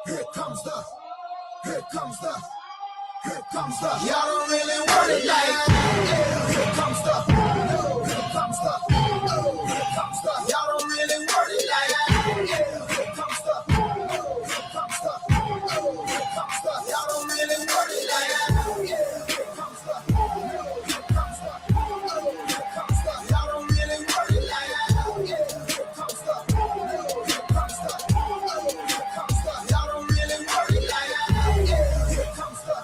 Here comes the, y'all don't really want it like that. Here comes the, y'all don't really want it like that. Here comes the, y'all don't really want it like that. Here comes the, y'all don't really want it like that. Here comes the, y'all don't really want it like that. Here comes the, y'all don't really want it like that. Here comes the,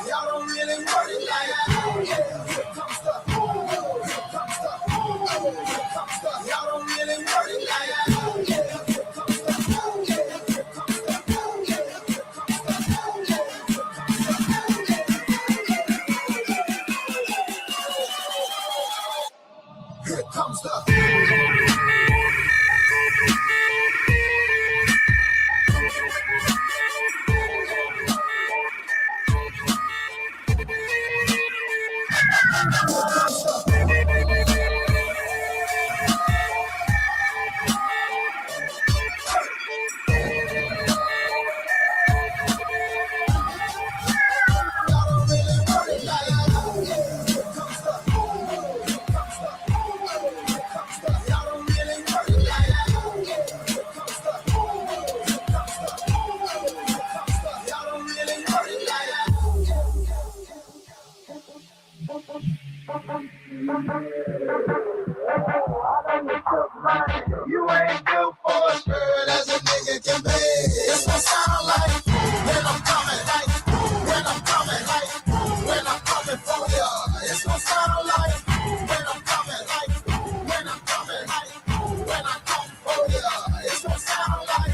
y'all don't really want it like that. Here comes Here comes the. You ain't built for a spirit as a nigga can be. It's what sound like when I'm coming, when I'm coming for ya. It's what sound like when I'm coming, when I'm coming, when I come for ya. It's what sound like.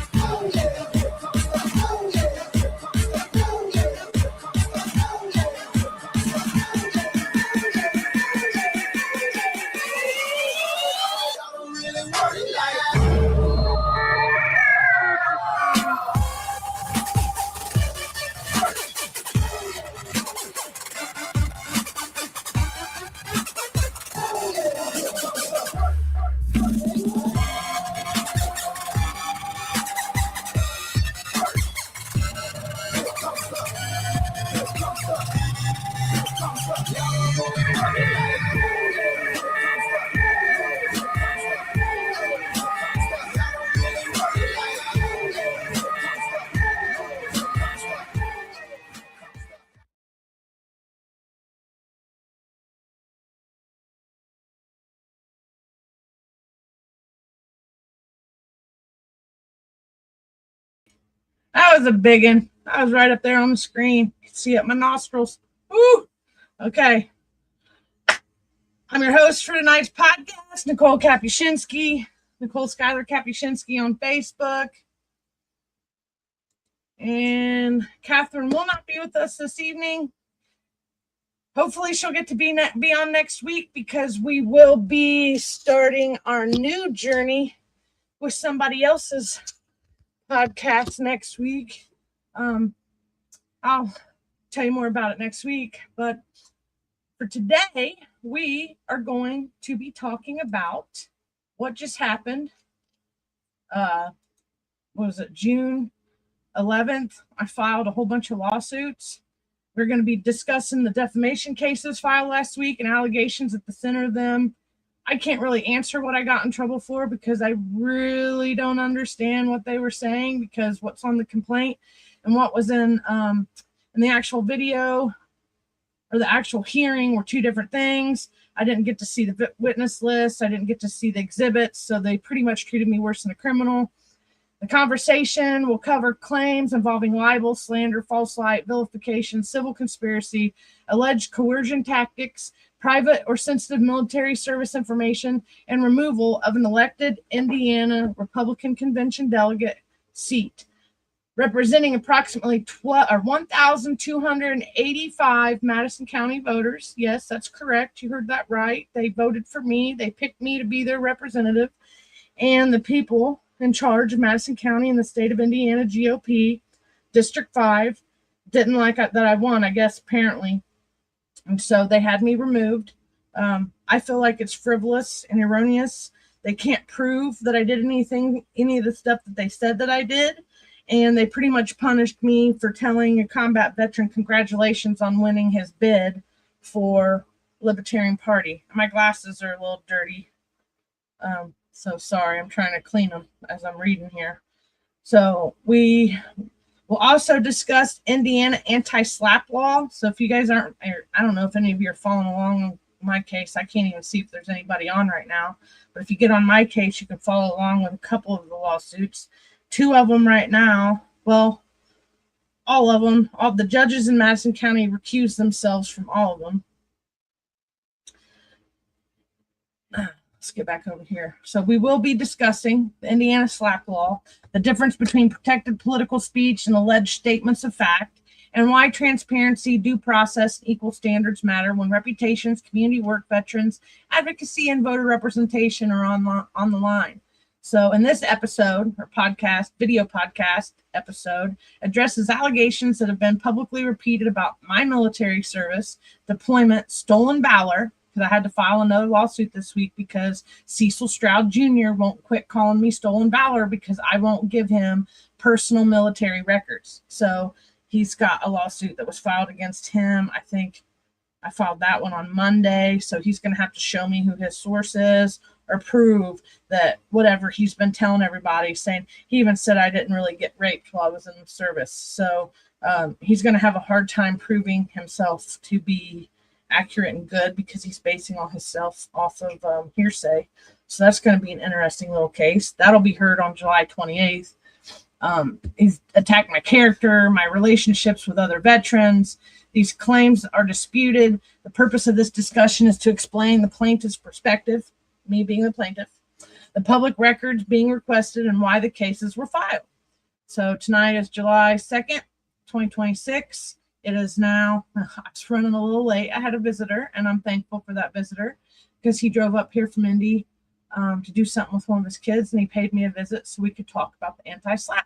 That was a big one. I was right up there on the screen. You can see it, my nostrils. Woo! Okay. I'm your host for tonight's podcast, Nicole Kapuscinski, Nicole Schuyler Kapuscinski on Facebook. And Catherine will not be with us this evening. Hopefully she'll get to be on next week because we will be starting our new journey with somebody else's podcast next week. I'll tell you more about it next week, but for today we are going to be talking about what just happened. What was it, June 11th? I filed a whole bunch of lawsuits. We're going to be discussing the defamation cases filed last week and allegations at the center of them. I can't really answer what I got in trouble for because I really don't understand what they were saying, because what's on the complaint and what was in the actual video or the actual hearing were two different things. I didn't get to see the witness list. I didn't get to see the exhibits, so they pretty much treated me worse than a criminal. The conversation will cover claims involving libel, slander, false light, vilification, civil conspiracy, alleged coercion tactics, private or sensitive military service information, and removal of an elected Indiana Republican Convention delegate seat, representing approximately 1,285 Madison County voters. Yes, that's correct. You heard that right. They voted for me. They picked me to be their representative. And the people in charge of Madison County and the state of Indiana GOP, District 5, didn't like that I won, I guess, apparently. And so they had me removed. I feel like it's frivolous and erroneous They can't prove that I did any of the stuff that they said that I did. And they pretty much punished me for telling a combat veteran congratulations on winning his bid for Libertarian Party. My glasses are a little dirty. So sorry, I'm trying to clean them as I'm reading here. So we will also discuss Indiana anti-SLAPP law. So if you guys aren't, I don't know if any of you are following along on my case. I can't even see if there's anybody on right now. But if you get on my case, you can follow along with a couple of the lawsuits. 2 of them right now. Well, all of them. All the judges in Madison County recused themselves from all of them. Let's get back over here. So we will be discussing the Indiana SLAPP law, the difference between protected political speech and alleged statements of fact, and why transparency, due process, and equal standards matter when reputations, community work, veterans, advocacy, and voter representation are on the line. So in this episode, or podcast, video podcast episode, addresses allegations that have been publicly repeated about my military service, deployment, stolen valor, because I had to file another lawsuit this week because Cecil Stroud Jr. won't quit calling me stolen valor because I won't give him personal military records. So he's got a lawsuit that was filed against him. I think I filed that one on Monday. So he's going to have to show me who his source is or prove that whatever he's been telling everybody, saying he even said I didn't really get raped while I was in the service. So he's going to have a hard time proving himself to be accurate and good because he's basing all his self off of hearsay. So that's going to be an interesting little case. That'll be heard on July 28th. He's attacked my character, my relationships with other veterans. These claims are disputed. The purpose of this discussion is to explain the plaintiff's perspective, me being the plaintiff, the public records being requested, and why the cases were filed. So tonight is July 2nd, 2026. It is now, I was running a little late. I had a visitor, and I'm thankful for that visitor because he drove up here from Indy to do something with one of his kids, and he paid me a visit so we could talk about the anti-SLAPP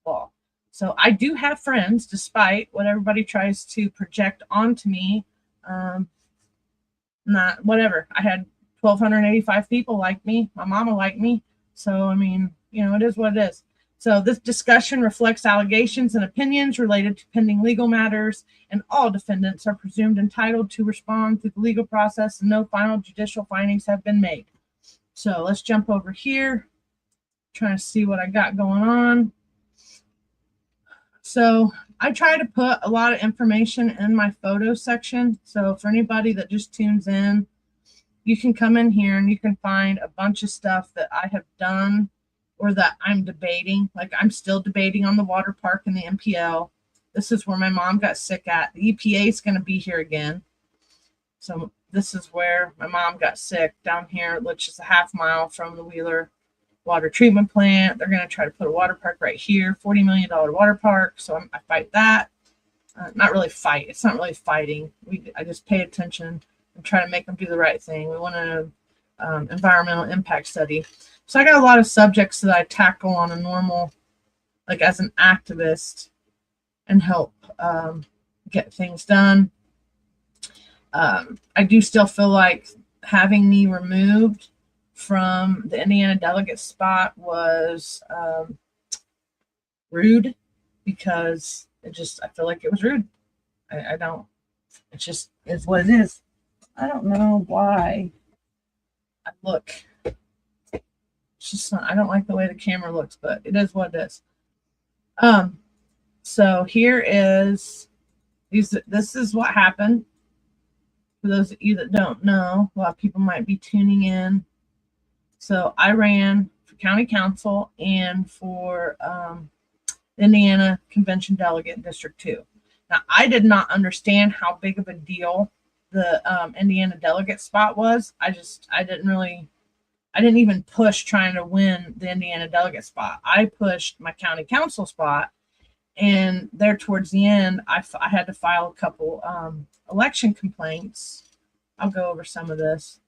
law. So I do have friends, despite what everybody tries to project onto me. Not whatever. I had 1,285 people like me. My mama liked me. So, I mean, it is what it is. So this discussion reflects allegations and opinions related to pending legal matters, and all defendants are presumed entitled to respond through the legal process, and no final judicial findings have been made. So let's jump over here, trying to see what I got going on. So I try to put a lot of information in my photo section. So for anybody that just tunes in, you can come in here and you can find a bunch of stuff that I have done or that I'm debating. Like I'm still debating on the water park and the MPL. This is where my mom got sick at. The EPA is going to be here again. So this is where my mom got sick, down here, which is a half mile from the Wheeler water treatment plant. They're going to try to put a water park right here, $40 million water park. So I fight that. Not really fight. It's not really fighting. I just pay attention and try to make them do the right thing. We want an environmental impact study. So I got a lot of subjects that I tackle on a normal, like as an activist, and help get things done. I do still feel like having me removed from the Indiana delegate spot was rude, because I feel like it was rude. I don't, it just is what it is. I don't know why I look. It's just not, I don't like the way the camera looks, but it is what it is. So here is this is what happened. For those of you that don't know, a lot of people might be tuning in. So I ran for county council and for Indiana Convention Delegate in District 2. Now, I did not understand how big of a deal the Indiana delegate spot was. I didn't even push trying to win the Indiana delegate spot. I pushed my county council spot, and there towards the end, I had to file a couple election complaints. I'll go over some of this.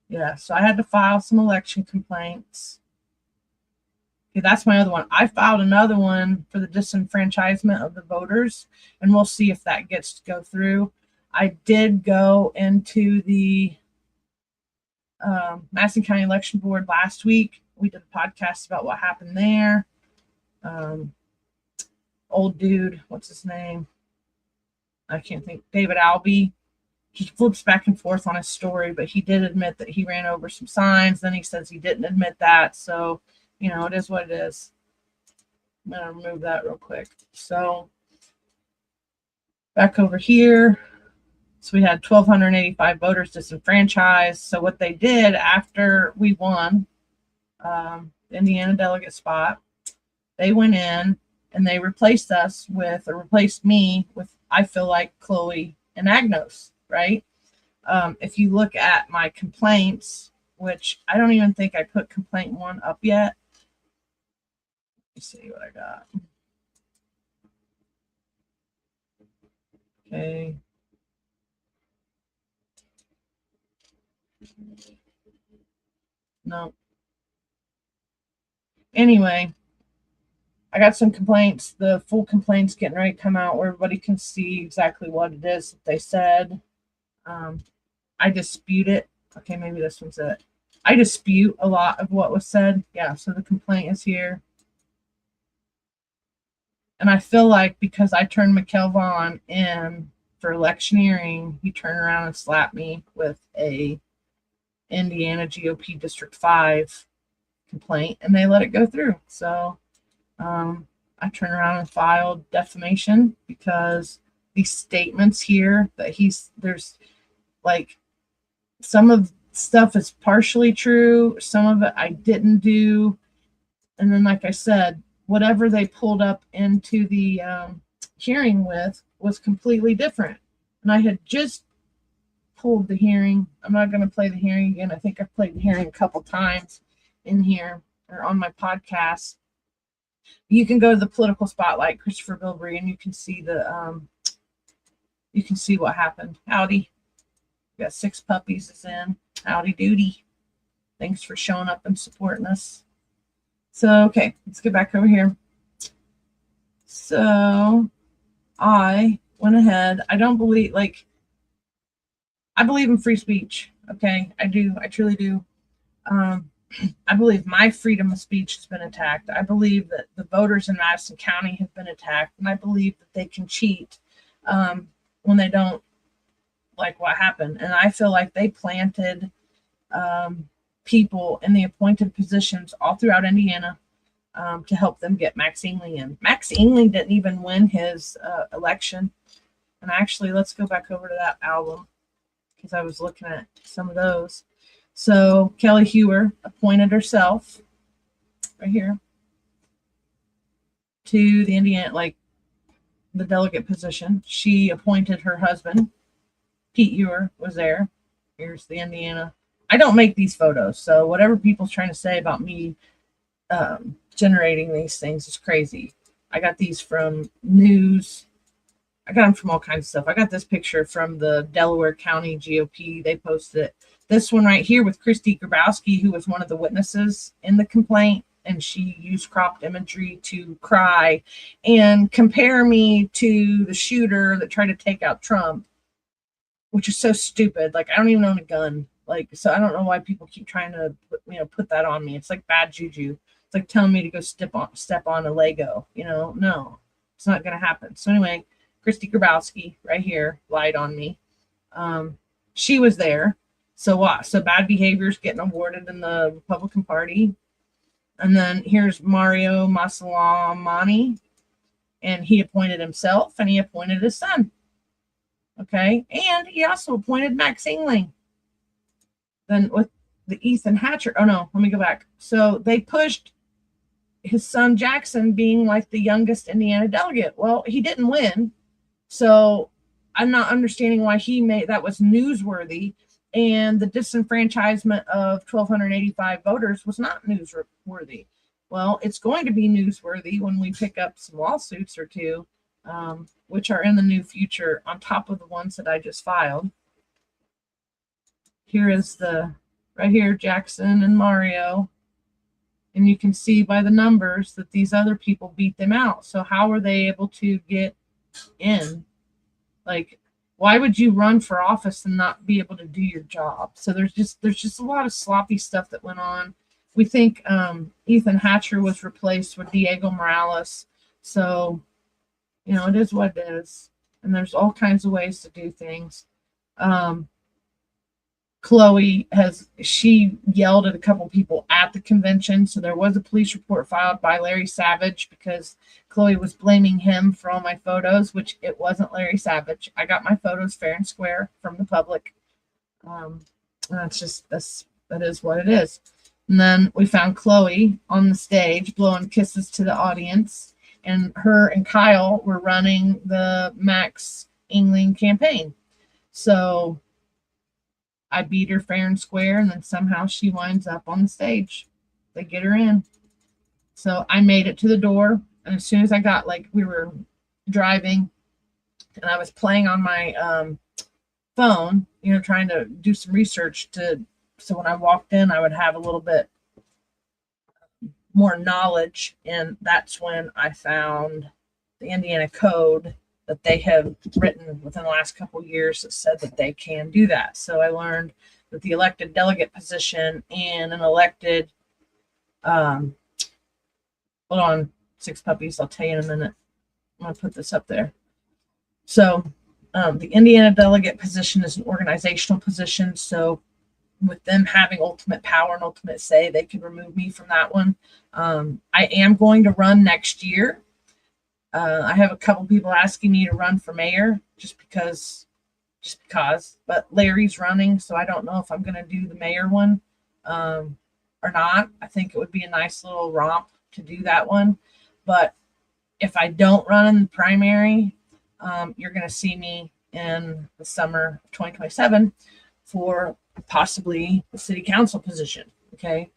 Yeah, so I had to file some election complaints. Okay, that's my other one. I filed another one for the disenfranchisement of the voters, and we'll see if that gets to go through. I did go into the Madison County Election Board last week. We did a podcast about what happened there. Old dude, what's his name? I can't think. David Albee. He flips back and forth on his story, but he did admit that he ran over some signs. Then he says he didn't admit that. So, it is what it is. I'm going to remove that real quick. So, back over here. So we had 1,285 voters disenfranchised. So what they did after we won the Indiana delegate spot, they went in and they replaced me with, I feel like, Chloe and Agnos, right? If you look at my complaints, which I don't even think I put complaint 1 up yet. Let's see what I got. Okay. No. Anyway, I got some complaints. The full complaints getting ready to come out where everybody can see exactly what it is that they said. I dispute it. Okay, maybe this one's it. I dispute a lot of what was said. Yeah, so the complaint is here. And I feel like because I turned Mikkel Vaughn in for electioneering, he turned around and slapped me with a Indiana GOP District 5 complaint, and they let it go through. So I turned around and filed defamation because these statements here that there's like some of stuff is partially true, some of it I didn't do, and then like I said, whatever they pulled up into the hearing with was completely different. And I had just pulled the hearing. I'm not going to play the hearing again. I think I've played the hearing a couple times in here or on my podcast. You can go to the political spotlight, Christopher Bilbrey, and you can see what happened. Howdy. We got 6 puppies is in. Howdy doody. Thanks for showing up and supporting us. So, okay, let's get back over here. So, I went ahead. I believe in free speech. Okay, I do. I truly do. I believe my freedom of speech has been attacked. I believe that the voters in Madison County have been attacked, and I believe that they can cheat when they don't like what happened. And I feel like they planted people in the appointed positions all throughout Indiana to help them get Max Engling in. Max Engling didn't even win his election. And actually, let's go back over to that album because I was looking at some of those. So Kelly Hewer appointed herself right here to the Indiana, the delegate position. She appointed her husband. Pete Ewer was there. Here's the Indiana. I don't make these photos, so whatever people's trying to say about me generating these things is crazy. I got these from news. I got them from all kinds of stuff. I got this picture from the Delaware County GOP. They posted it. This one right here with Christy Grabowski, who was one of the witnesses in the complaint, and she used cropped imagery to cry and compare me to the shooter that tried to take out Trump, which is so stupid. I don't even own a gun. So I don't know why people keep trying to put that on me. It's like bad juju. It's like telling me to go step on a Lego. No, it's not going to happen. So anyway, Christy Grabowski right here lied on me. She was there. So what? So bad behavior is getting awarded in the Republican Party. And then here's Mario Masalamani, and he appointed himself and he appointed his son. Okay. And he also appointed Max Engling. Then with the Ethan Hatcher. Oh no, let me go back. So they pushed his son Jackson being the youngest Indiana delegate. Well, he didn't win. So I'm not understanding why that was newsworthy. And the disenfranchisement of 1,285 voters was not newsworthy. Well, it's going to be newsworthy when we pick up some lawsuits or two, which are in the new future on top of the ones that I just filed. Here is right here, Jackson and Mario. And you can see by the numbers that these other people beat them out. So how were they able to get in? Why would you run for office and not be able to do your job? So there's just a lot of sloppy stuff that went on. We think Ethan Hatcher was replaced with Diego Morales. So, it is what it is. And there's all kinds of ways to do things. Chloe she yelled at a couple people at the convention. So there was a police report filed by Larry Savage because Chloe was blaming him for all my photos, which it wasn't Larry Savage. I got my photos fair and square from the public. That is what it is. And then we found Chloe on the stage blowing kisses to the audience, and her and Kyle were running the Max Engling campaign. So I beat her fair and square, and then somehow she winds up on the stage. They get her in. So I made it to the door, and as soon as I got, we were driving, and I was playing on my phone, trying to do some research so when I walked in, I would have a little bit more knowledge, and that's when I found the Indiana code that they have written within the last couple of years that said that they can do that. So I learned that the elected delegate position and an elected, hold on, Six Puppies, I'll tell you in a minute. I'm going to put this up there. So the Indiana delegate position is an organizational position. So with them having ultimate power and ultimate say, they could remove me from that one. I am going to run next year. I have a couple people asking me to run for mayor just because, but Larry's running, so I don't know if I'm going to do the mayor one or not. I think it would be a nice little romp to do that one. But if I don't run in the primary, you're going to see me in the summer of 2027 for possibly the city council position. Okay.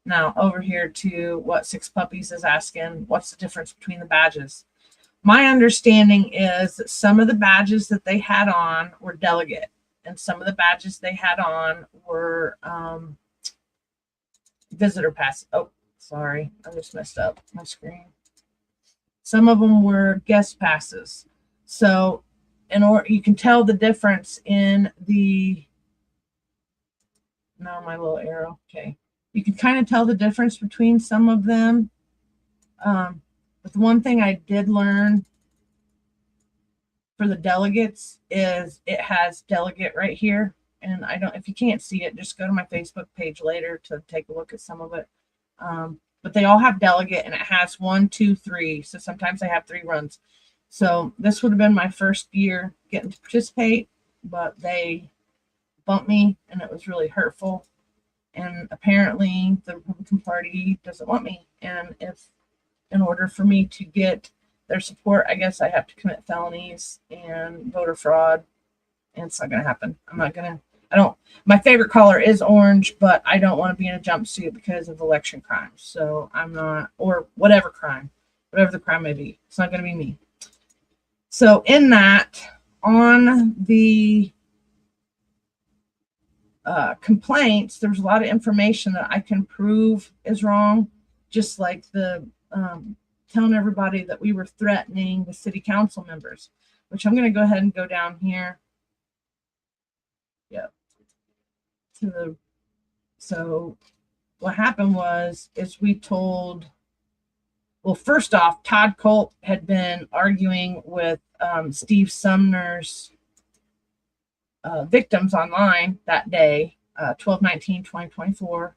Now over here to what Six Puppies is asking, what's the difference between the badges? My understanding is that some of the badges that they had on were delegate, and some of the badges they had on were visitor pass. Oh, sorry, I just messed up my screen. Some of them were guest passes. So you can tell the difference in now my little arrow. Okay. You can kind of tell the difference between some of them. But the one thing I did learn for the delegates is it has delegate right here. And if you can't see it, just go to my Facebook page later to take a look at some of it. But they all have delegate, and it has 1, 2, 3. So sometimes I have 3 runs. So this would have been my first year getting to participate, but they bumped me, and it was really hurtful. And apparently the Republican Party doesn't want me. And in order for me to get their support, I guess I have to commit felonies and voter fraud. And it's not going to happen. My favorite color is orange, but I don't want to be in a jumpsuit because of election crimes. So I'm not, or whatever the crime may be. It's not going to be me. So in that, on the complaints, there's a lot of information that I can prove is wrong, just like the telling everybody that we were threatening the city council members, which I'm going to go ahead and go down here. Yep. So what happened is we told, well, first off, Todd Colt had been arguing with Steve Sumner's victims online that day, 12/19/2024.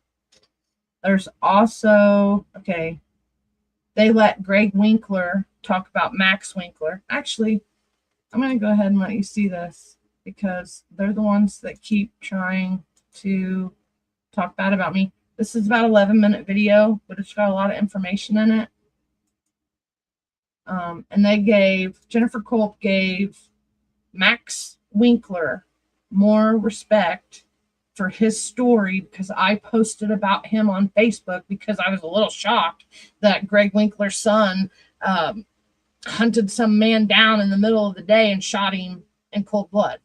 There's also, they let Greg Winkler talk about Max Winkler. Actually, I'm going to go ahead and let you see this because they're the ones that keep trying to talk bad about me. This is about 11-minute video, but it's got a lot of information in it. And Jennifer Culp gave Max Winkler more respect for his story because I posted about him on Facebook because I was a little shocked that Greg Winkler's son hunted some man down in the middle of the day and shot him in cold blood.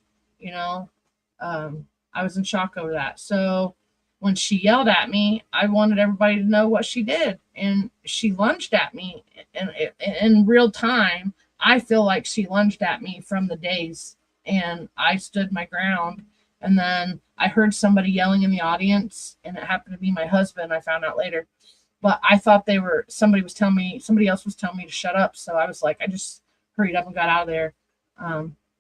I was in shock over that. So when she yelled at me, I wanted everybody to know what she did. And she lunged at me in real time. I feel like she lunged at me from the days, and I stood my ground. And then I heard somebody yelling in the audience, and it happened to be my husband. I found out later, but I thought somebody else was telling me to shut up. So I was like, I just hurried up and got out of there.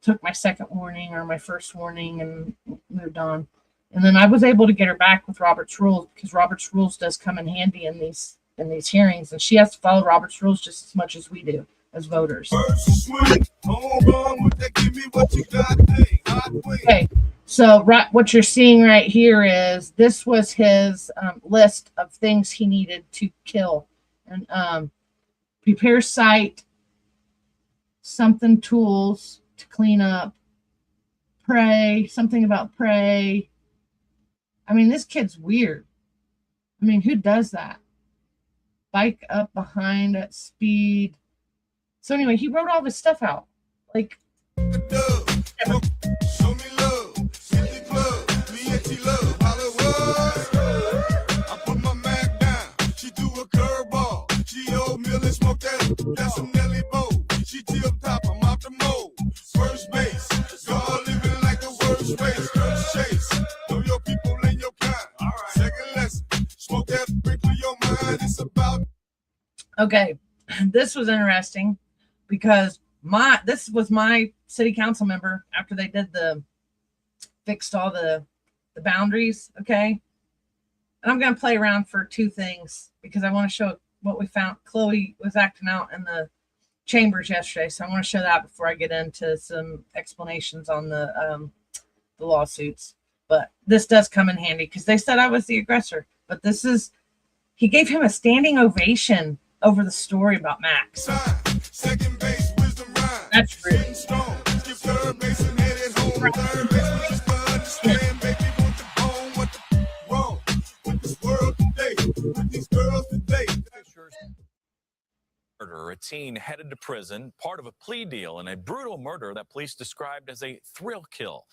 Took my second warning or my first warning and moved on. And then I was able to get her back with Robert's Rules, because Robert's Rules does come in handy in these hearings, and she has to follow Robert's Rules just as much as we do as voters. Okay, so what you're seeing right here is this was his list of things he needed to kill. And prepare site, something tools to clean up, pray, something about pray. I mean, this kid's weird. I mean, who does that? Bike up behind at speed. So anyway, he wrote all this stuff out. Like, okay, this was interesting because this was my city council member after they did fixed all the boundaries. Okay. And I'm going to play around for two things because I want to show what we found. Chloe was acting out in the chambers yesterday, so I want to show that before I get into some explanations on the lawsuits. But this does come in handy because they said I was the aggressor. But he gave him a standing ovation over the story about Max. That's rude. Murder, a teen headed to prison, part of a plea deal in a brutal murder that police described as a thrill kill.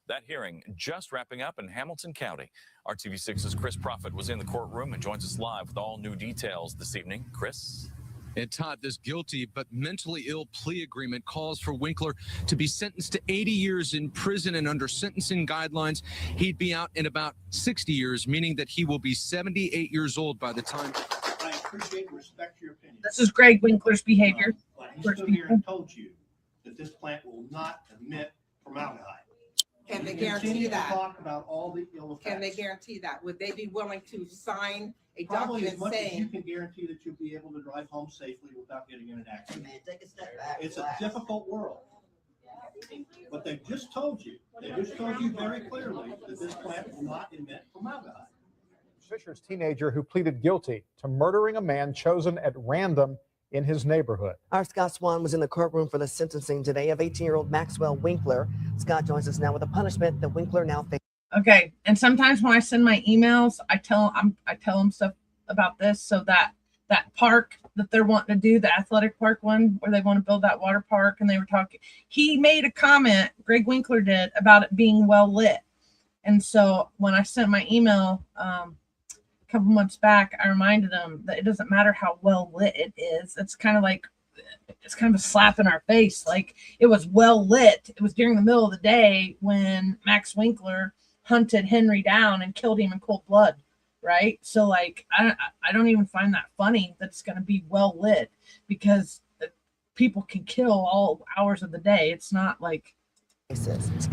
That hearing just wrapping up in Hamilton County. RTV6's Chris Prophet was in the courtroom and joins us live with all new details this evening. Chris? And Todd, this guilty but mentally ill plea agreement calls for Winkler to be sentenced to 80 years in prison, and under sentencing guidelines, he'd be out in about 60 years, meaning that he will be 78 years old by the time. I appreciate and respect your opinion. This is Greg Winkler's behavior. But he stood here and told you that this plant will not emit formaldehyde. Can they guarantee that? Talk about all the ill effects. Can they guarantee that? Would they be willing to sign a Probably as document much as you saying? can guarantee that you'll be able to drive home safely without getting in an accident. Take a step back. It's a difficult world. But they just told you very clearly that this plant will not emit formaldehyde. Fisher's teenager who pleaded guilty to murdering a man chosen at random in his neighborhood. Our Scott Swan was in the courtroom for the sentencing today of 18-year-old Maxwell Winkler. Scott joins us now with a punishment that Winkler now faces. Okay, and sometimes when I send my emails, I tell them stuff about this. So that park that they're wanting to do, the athletic park one, where they want to build that water park, and they were talking. He made a comment, Greg Winkler did, about it being well lit. And so when I sent my email a couple months back, I reminded him that it doesn't matter how well lit it is. It's kind of a slap in our face. Like, it was well lit. It was during the middle of the day when Max Winkler hunted Henry down and killed him in cold blood, right? So like, I don't even find that funny that it's going to be well lit, because people can kill all hours of the day. It's not like.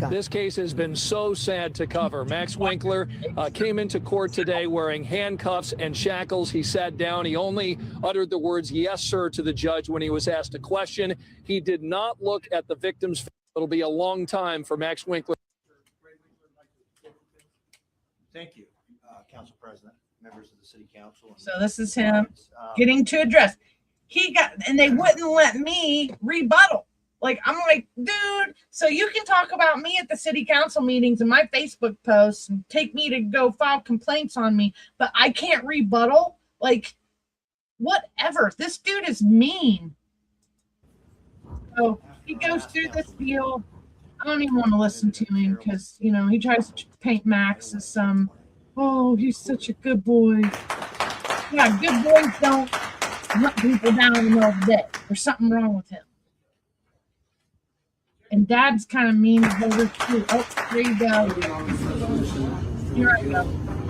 This case has been so sad to cover. Max Winkler came into court today wearing handcuffs and shackles. He sat down. He only uttered the words, "Yes, sir," to the judge when he was asked a question. He did not look at the victim's face. It'll be a long time for Max Winkler. Thank you, Council President, members of the City Council. So this is him getting to address. And they wouldn't let me rebuttal. Like, I'm like, dude, so you can talk about me at the city council meetings and my Facebook posts and take me to go file complaints on me, but I can't rebuttal? Like, whatever. This dude is mean. So he goes through this deal. I don't even want to listen to him because, he tries to paint Max as he's such a good boy. Yeah, good boys don't hunt people down in the middle of the day. There's something wrong with him. And Dad's kind of mean over too. Oh, there you go. Here I go.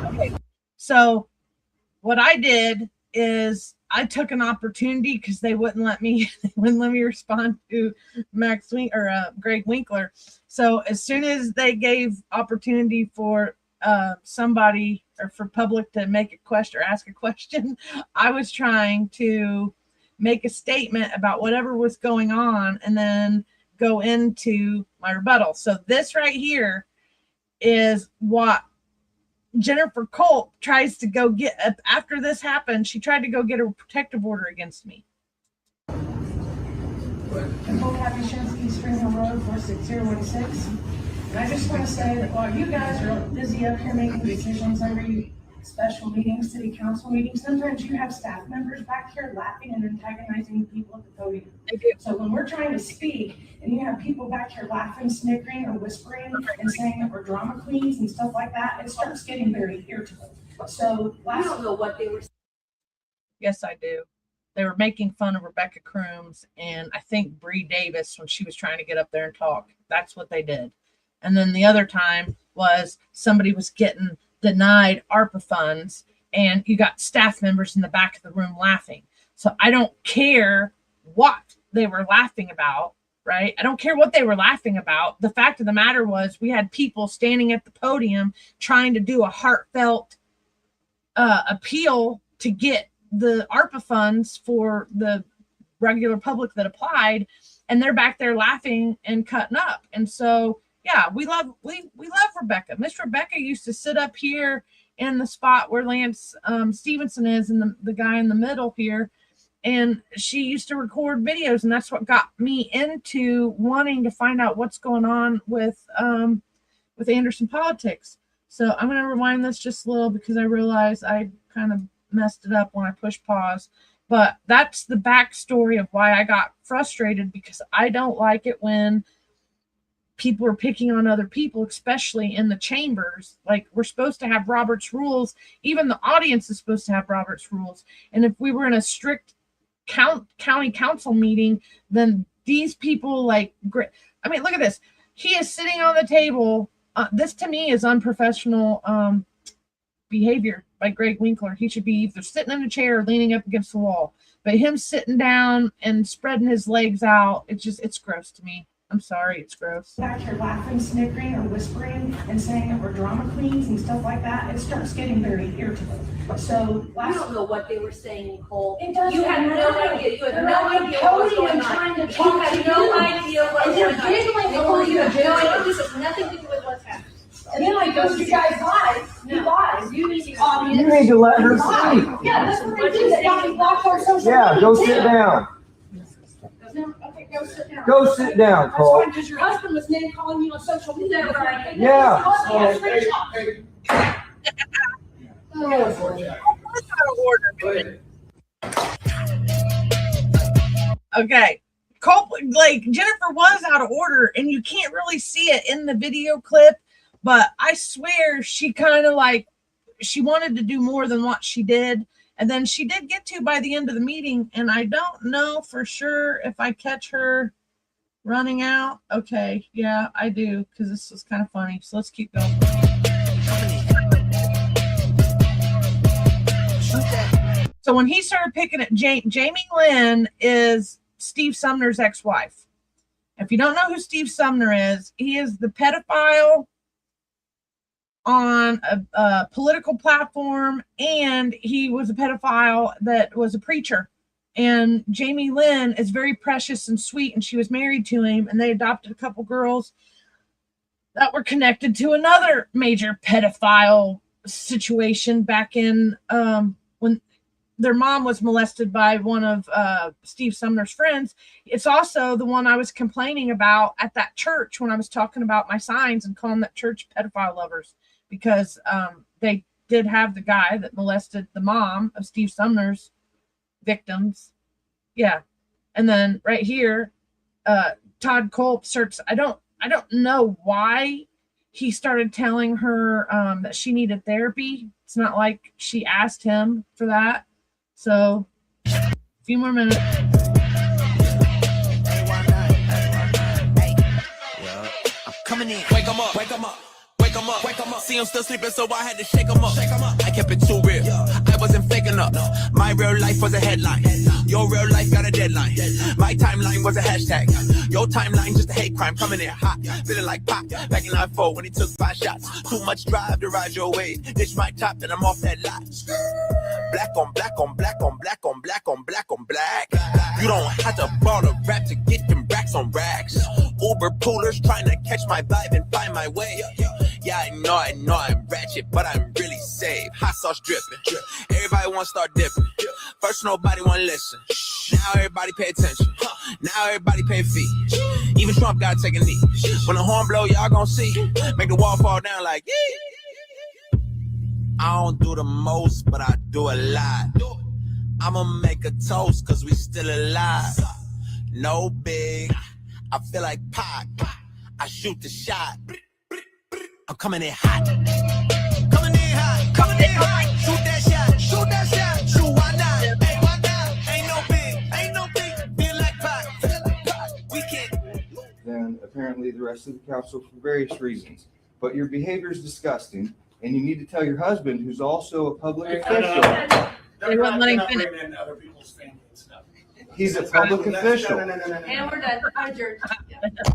Okay. So what I did is I took an opportunity because they wouldn't let me respond to Greg Winkler. So as soon as they gave opportunity for somebody or for public to make a question or ask a question, I was trying to make a statement about whatever was going on and then go into my rebuttal. So this right here is what Jennifer Culp tries to go get. After this happened, she tried to go get a protective order against me. Nicole Kapuscinski, Spring Hill Road, 46016. And I just want to say that while you guys are busy up here making decisions every special meeting, city council meeting, sometimes you have staff members back here laughing and antagonizing people at the podium. They do. So when we're trying to speak and you have people back here laughing, snickering, or whispering and saying that we're drama queens and stuff like that, it starts getting very irritable. So I don't know what they were saying. Yes, I do. They were making fun of Rebecca Crooms and I think Bree Davis when she was trying to get up there and talk. That's what they did. And then the other time was somebody was getting denied ARPA funds and you got staff members in the back of the room laughing. So I don't care what they were laughing about, right? I don't care what they were laughing about. The fact of the matter was we had people standing at the podium trying to do a heartfelt appeal to get the ARPA funds for the regular public that applied, and they're back there laughing and cutting up. And so yeah, we love Rebecca. Miss Rebecca used to sit up here in the spot where Lance Stevenson is, and the guy in the middle here, and she used to record videos, and that's what got me into wanting to find out what's going on with Anderson politics. So I'm going to rewind this just a little because I realized I kind of messed it up when I pushed pause. But that's the backstory of why I got frustrated, because I don't like it when people are picking on other people, especially in the chambers. Like, we're supposed to have Robert's rules. Even the audience is supposed to have Robert's rules. And if we were in a strict county council meeting, then these people, like, I mean, look at this. He is sitting on the table. This to me is unprofessional behavior by Greg Winkler. He should be either sitting in a chair or leaning up against the wall. But him sitting down and spreading his legs out, it's gross to me. I'm sorry, it's gross. Back here laughing, snickering, or whispering and saying that we're drama queens and stuff like that, it starts getting very irritable. So I don't know what they were saying, Nicole. It doesn't. You had no idea. You had no idea what was going on. You had no idea what was going on. Nicole, you have no idea. This has nothing to do with what's happening. And then I go, you guys lies. You lies. You need to let her speak. Yeah, that's what they do. They got me blocked on social media. Yeah, go sit down. Okay, go sit down. Go sit down, Cole. That's fine, because your husband was name calling you on social media. Right? Yeah. Okay. Like, Jennifer was out of order, and you can't really see it in the video clip, but I swear she kind of like, she wanted to do more than what she did. And then she did get to by the end of the meeting, and I don't know for sure if I catch her running out. Okay, yeah, I do, because this is kind of funny. So let's keep going. So when he started picking at Jamie Lynn is Steve Sumner's ex-wife. If you don't know who Steve Sumner is, he is the pedophile on a political platform, and he was a pedophile that was a preacher. And Jamie Lynn is very precious and sweet, and she was married to him, and they adopted a couple girls that were connected to another major pedophile situation back in when their mom was molested by one of Steve Sumner's friends. It's also the one I was complaining about at that church when I was talking about my signs and calling that church pedophile lovers, because they did have the guy that molested the mom of Steve Sumner's victims. Yeah. And then right here, Todd Culp starts, I don't know why he started telling her that she needed therapy. It's not like she asked him for that. So a few more minutes. coming in. Wake 'em up, wake 'em up. Wake 'em up, wake 'em up. See him still sleeping, so I had to shake 'em up. I kept it too real. I wasn't faking up. My real life was a headline. Your real life got a deadline. My timeline was a hashtag. Your timeline just a hate crime. Coming in hot, feeling like Pac. Back in 9-4 when he took 5 shots. Too much drive to ride your wave. Ditch my top, then I'm off that lot. Black on black on black on black on black on black on black. You don't have to ball a rap to get them racks on racks. Uber poolers trying to catch my vibe and find my way. Yeah, I know I'm ratchet, but I'm really safe. Hot sauce dripping. Everybody want to start dipping. First nobody want to listen. Now everybody pay attention. Now everybody pay a fee. Even Trump got to take a knee. When the horn blow, y'all gonna see. Make the wall fall down like, yeah. I don't do the most, but I do a lot. I'ma make a toast, cause we still alive. No big, I feel like Pac. I shoot the shot. I'm coming in hot. Coming in hot. Coming in hot. Shoot that shot. Shoot that shot. Shoot, why not? Hey, why not? Ain't no big. Feel like Pac. We can't. Than apparently the rest of the council for various reasons. But your behavior is disgusting, and you need to tell your husband, who's also a public official. They wouldn't let him finish. Other people's family and stuff. He's a public official. And we're done. Adjourned.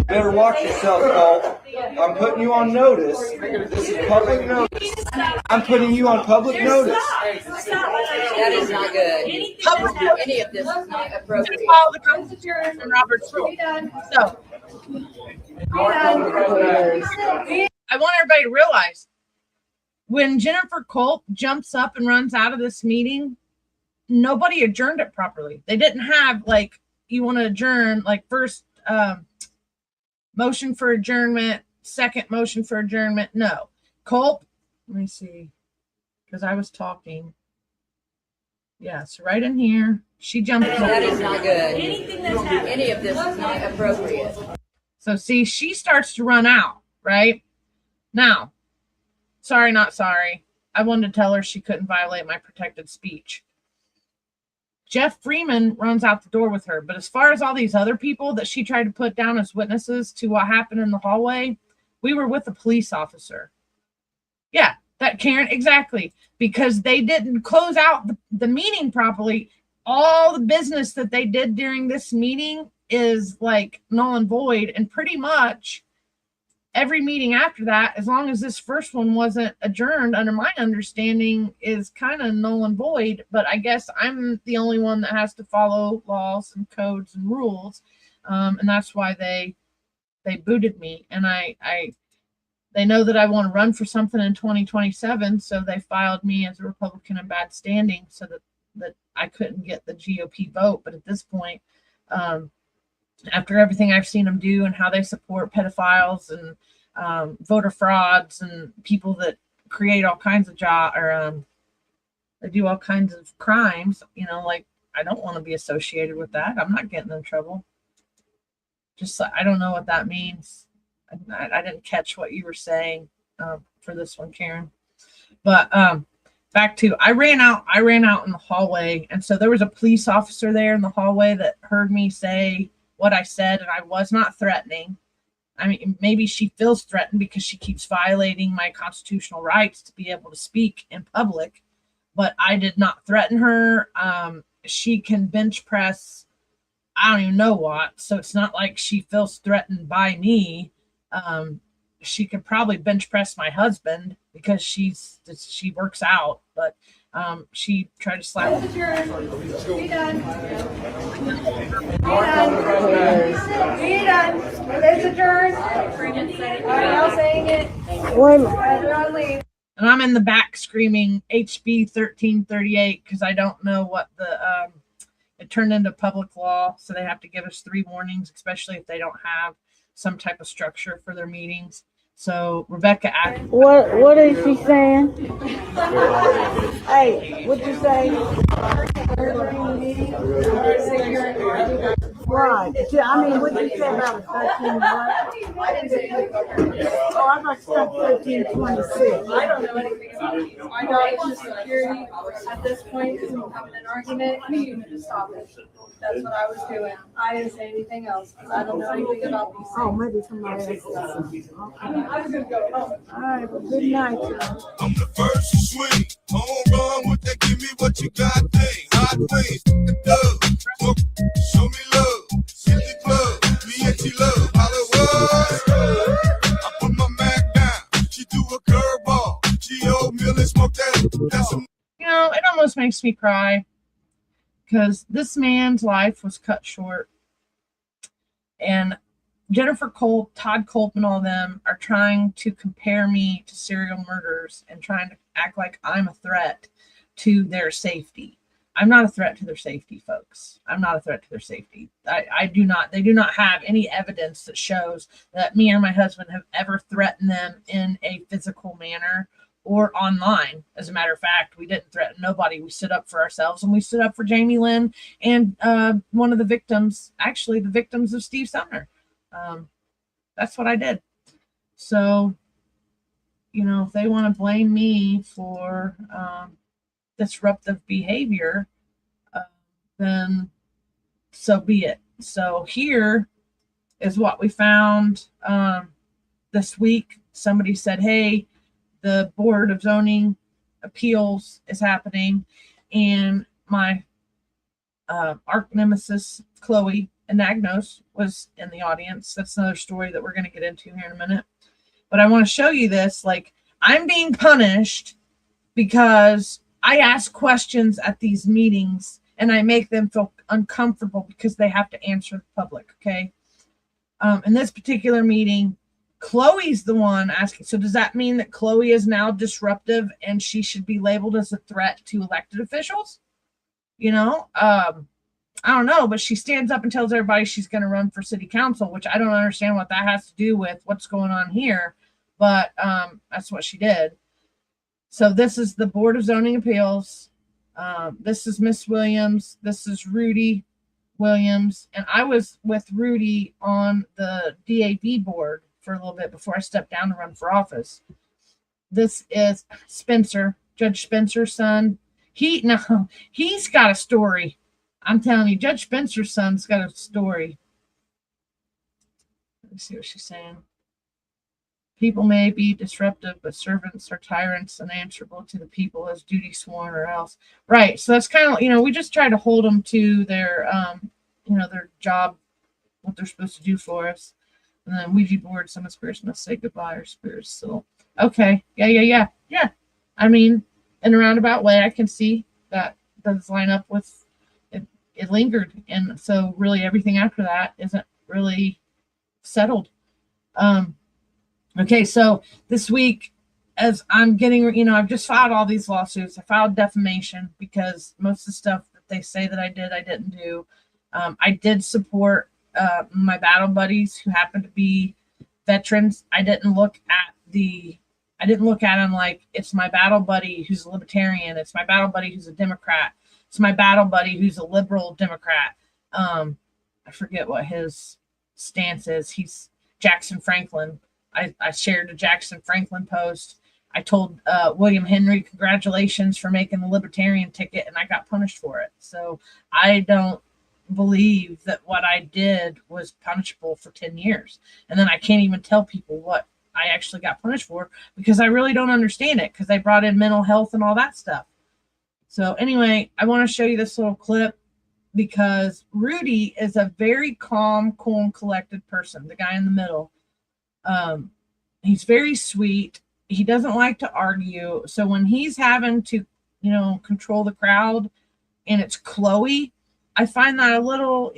Better watch yourself, Paul. I'm putting you on notice. This is public notice. I'm putting you on public notice. That is not good. Any of this is not appropriate. Follow the Constitution and Robert's rule. So, I want everybody to realize when Jennifer Culp jumps up and runs out of this meeting, nobody adjourned it properly. They didn't have, like, you want to adjourn, like, first motion for adjournment, second motion for adjournment. No. Culp, let me see, because I was talking. Yes, right in here. She jumped up. That is not good. Any of this is not appropriate. So, see, she starts to run out, right? Now, sorry, not sorry. I wanted to tell her she couldn't violate my protected speech. Jeff Freeman runs out the door with her. But as far as all these other people that she tried to put down as witnesses to what happened in the hallway, we were with a police officer. Yeah, that Karen, exactly. Because they didn't close out the meeting properly. All the business that they did during this meeting is like null and void. And pretty much every meeting after that, as long as this first one wasn't adjourned, under my understanding, is kind of null and void. But I guess I'm the only one that has to follow laws and codes and rules. And that's why they booted me. And they know that I want to run for something in 2027. So they filed me as a Republican in bad standing so that I couldn't get the GOP vote. But at this point, after everything I've seen them do and how they support pedophiles and voter frauds and people that create all kinds of they do all kinds of crimes, like, I don't want to be associated with that. I'm not getting in trouble. Just, I don't know what that means. I didn't catch what you were saying for this one, Karen. But back to, I ran out in the hallway. And so there was a police officer there in the hallway that heard me say what I said, and I was not threatening. I mean, maybe she feels threatened because she keeps violating my constitutional rights to be able to speak in public, but I did not threaten her. She can bench press, I don't even know what, so it's not like she feels threatened by me. She could probably bench press my husband because she works out, but she tried to slap me. Be done. It's adjourned. Y'all saying it. And I'm in the back screaming HB 1338 because I don't know what it turned into public law, so they have to give us 3 warnings, especially if they don't have some type of structure for their meetings. So Rebecca asked, What is she saying? Hey, what'd you say? Right. Yeah, I mean, what did you say about 13 what? I didn't say anything about her. Oh, I thought you said 1326. I don't know anything about it. I know it's just security at this point because we're having an argument. You need to stop it. That's what I was doing. I didn't say anything else because I don't know anything about these Oh, things. maybe somebody else does. Okay. I was gonna go home. All right, well, good night, y'all. I'm the first to swing. Home run with that, give me what you got thing. Hot wings, the dub. Show me love. Hit the club. Me and she love. Hollywood. I put my Mac down. She do a curveball. She oatmeal and smoke that. That's some. You know, it almost makes me cry because this man's life was cut short. And Jennifer Colt, Todd Coleman, all of them are trying to compare me to serial murderers and trying to act like I'm a threat to their safety. I'm not a threat to their safety, folks. I'm not a threat to their safety. They do not have any evidence that shows that me or my husband have ever threatened them in a physical manner or online. As a matter of fact, we didn't threaten nobody. We stood up for ourselves, and we stood up for Jamie Lynn and one of the victims, actually the victims of Steve Sumner. That's what I did. So, you know, if they want to blame me for disruptive behavior, then so be it. So here is what we found this week. Somebody said, hey, the Board of Zoning Appeals is happening, and my arch nemesis, Chloe Anagnos, was in the audience. That's another story that we're going to get into here in a minute. But I want to show you this. Like, I'm being punished because I ask questions at these meetings and I make them feel uncomfortable because they have to answer the public. Okay. In this particular meeting, Chloe's the one asking. So does that mean that Chloe is now disruptive and she should be labeled as a threat to elected officials? You know, I don't know, but she stands up and tells everybody she's going to run for city council, which I don't understand what that has to do with what's going on here. But that's what she did. So this is the Board of Zoning Appeals. This is Miss Williams. This is Rudy Williams. And I was with Rudy on the DAB board for a little bit before I stepped down to run for office. This is Spencer, Judge Spencer's son. He's got a story. I'm telling you, Judge Spencer's son's got a story. Let me see what she's saying. People may be disruptive, but servants are tyrants and answerable to the people as duty sworn or else. Right. So that's kind of, you know, we just try to hold them to their, their job, what they're supposed to do for us. And then Ouija board, some spirits must say goodbye or spirits still. Okay. Yeah. I mean, in a roundabout way, I can see that does line up with it. It lingered. And so really everything after that isn't really settled. Okay, so this week, as I'm getting, I've just filed all these lawsuits. I filed defamation because most of the stuff that they say that I didn't do. I did support my battle buddies who happen to be veterans. I didn't look at them like it's my battle buddy who's a libertarian. It's my battle buddy who's a Democrat. It's my battle buddy who's a liberal Democrat. I forget what his stance is. He's Jackson Franklin. I shared a Jackson Franklin post. I told William Henry, congratulations for making the libertarian ticket, and I got punished for it. So I don't believe that what I did was punishable for 10 years. And then I can't even tell people what I actually got punished for because I really don't understand it because they brought in mental health and all that stuff. So anyway, I want to show you this little clip because Rudy is a very calm, cool, and collected person, the guy in the middle. He's very sweet. He doesn't like to argue. So when he's having to, control the crowd and it's Chloe, I find that a little,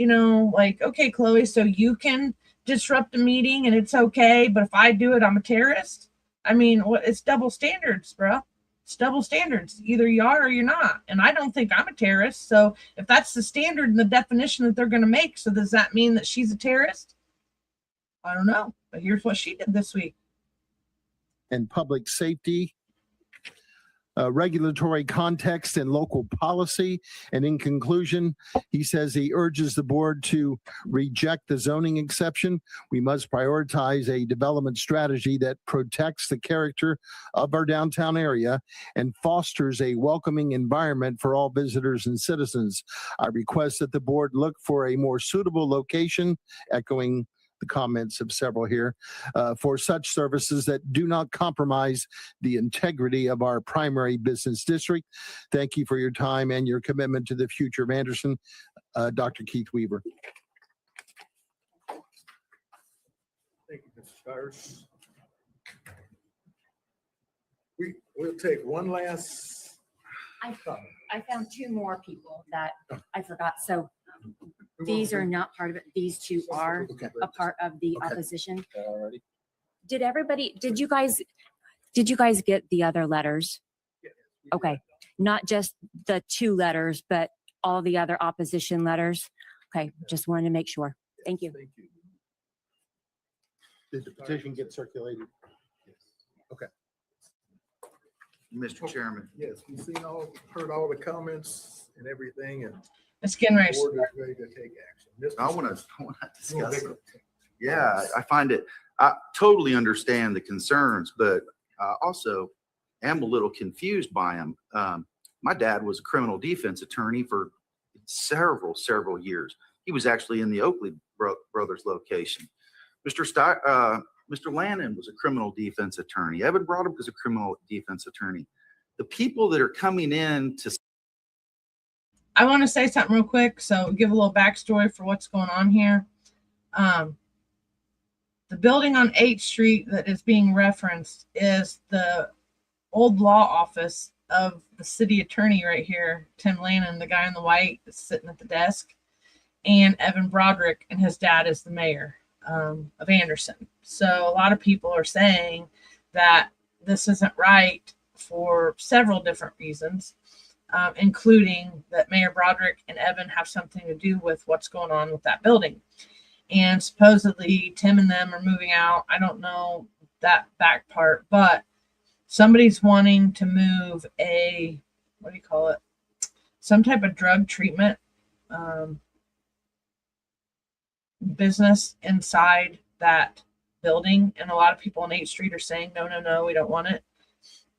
like, okay, Chloe, so you can disrupt a meeting and it's okay. But if I do it, I'm a terrorist. I mean, it's double standards, bro. It's double standards. Either you are or you're not. And I don't think I'm a terrorist. So if that's the standard and the definition that they're going to make, so does that mean that she's a terrorist? I don't know. But here's what she did this week. And public safety. regulatory context and local policy. And in conclusion, he says he urges the board to reject the zoning exception. We must prioritize a development strategy that protects the character of our downtown area and fosters a welcoming environment for all visitors and citizens. I request that the board look for a more suitable location, echoing the comments of several here, for such services that do not compromise the integrity of our primary business district. Thank you for your time and your commitment to the future of Anderson. Dr. Keith Weaver. Thank you, Mr. Stars. We'll take one last. I found two more people that I forgot. So these are not part of it. These two are a part of the opposition. Did you guys get the other letters? Okay. Not just the two letters, but all the other opposition letters. Okay. Just wanted to make sure. Thank you. Did the petition get circulated? Okay. Mr. Chairman. Yes, we've heard all the comments and everything, and it's getting ready. The board is ready to take action. I want to discuss it. Yeah, I find it, I totally understand the concerns, but I also am a little confused by them. My dad was a criminal defense attorney for several years. He was actually in the Oakley brothers location. Mr. Lannon was a criminal defense attorney. Evan Broderick was a criminal defense attorney. The people that are coming in to... I want to say something real quick. So give a little backstory for what's going on here. The building on 8th Street that is being referenced is the old law office of the city attorney right here, Tim Lannon, the guy in the white that's sitting at the desk, and Evan Broderick, and his dad is the mayor of Anderson. So a lot of people are saying that this isn't right for several different reasons, including that Mayor Broderick and Evan have something to do with what's going on with that building. And supposedly Tim and them are moving out. I don't know that back part, but somebody's wanting to move a, what do you call it? Some type of drug treatment business inside that building. And a lot of people on 8th Street are saying, no, we don't want it.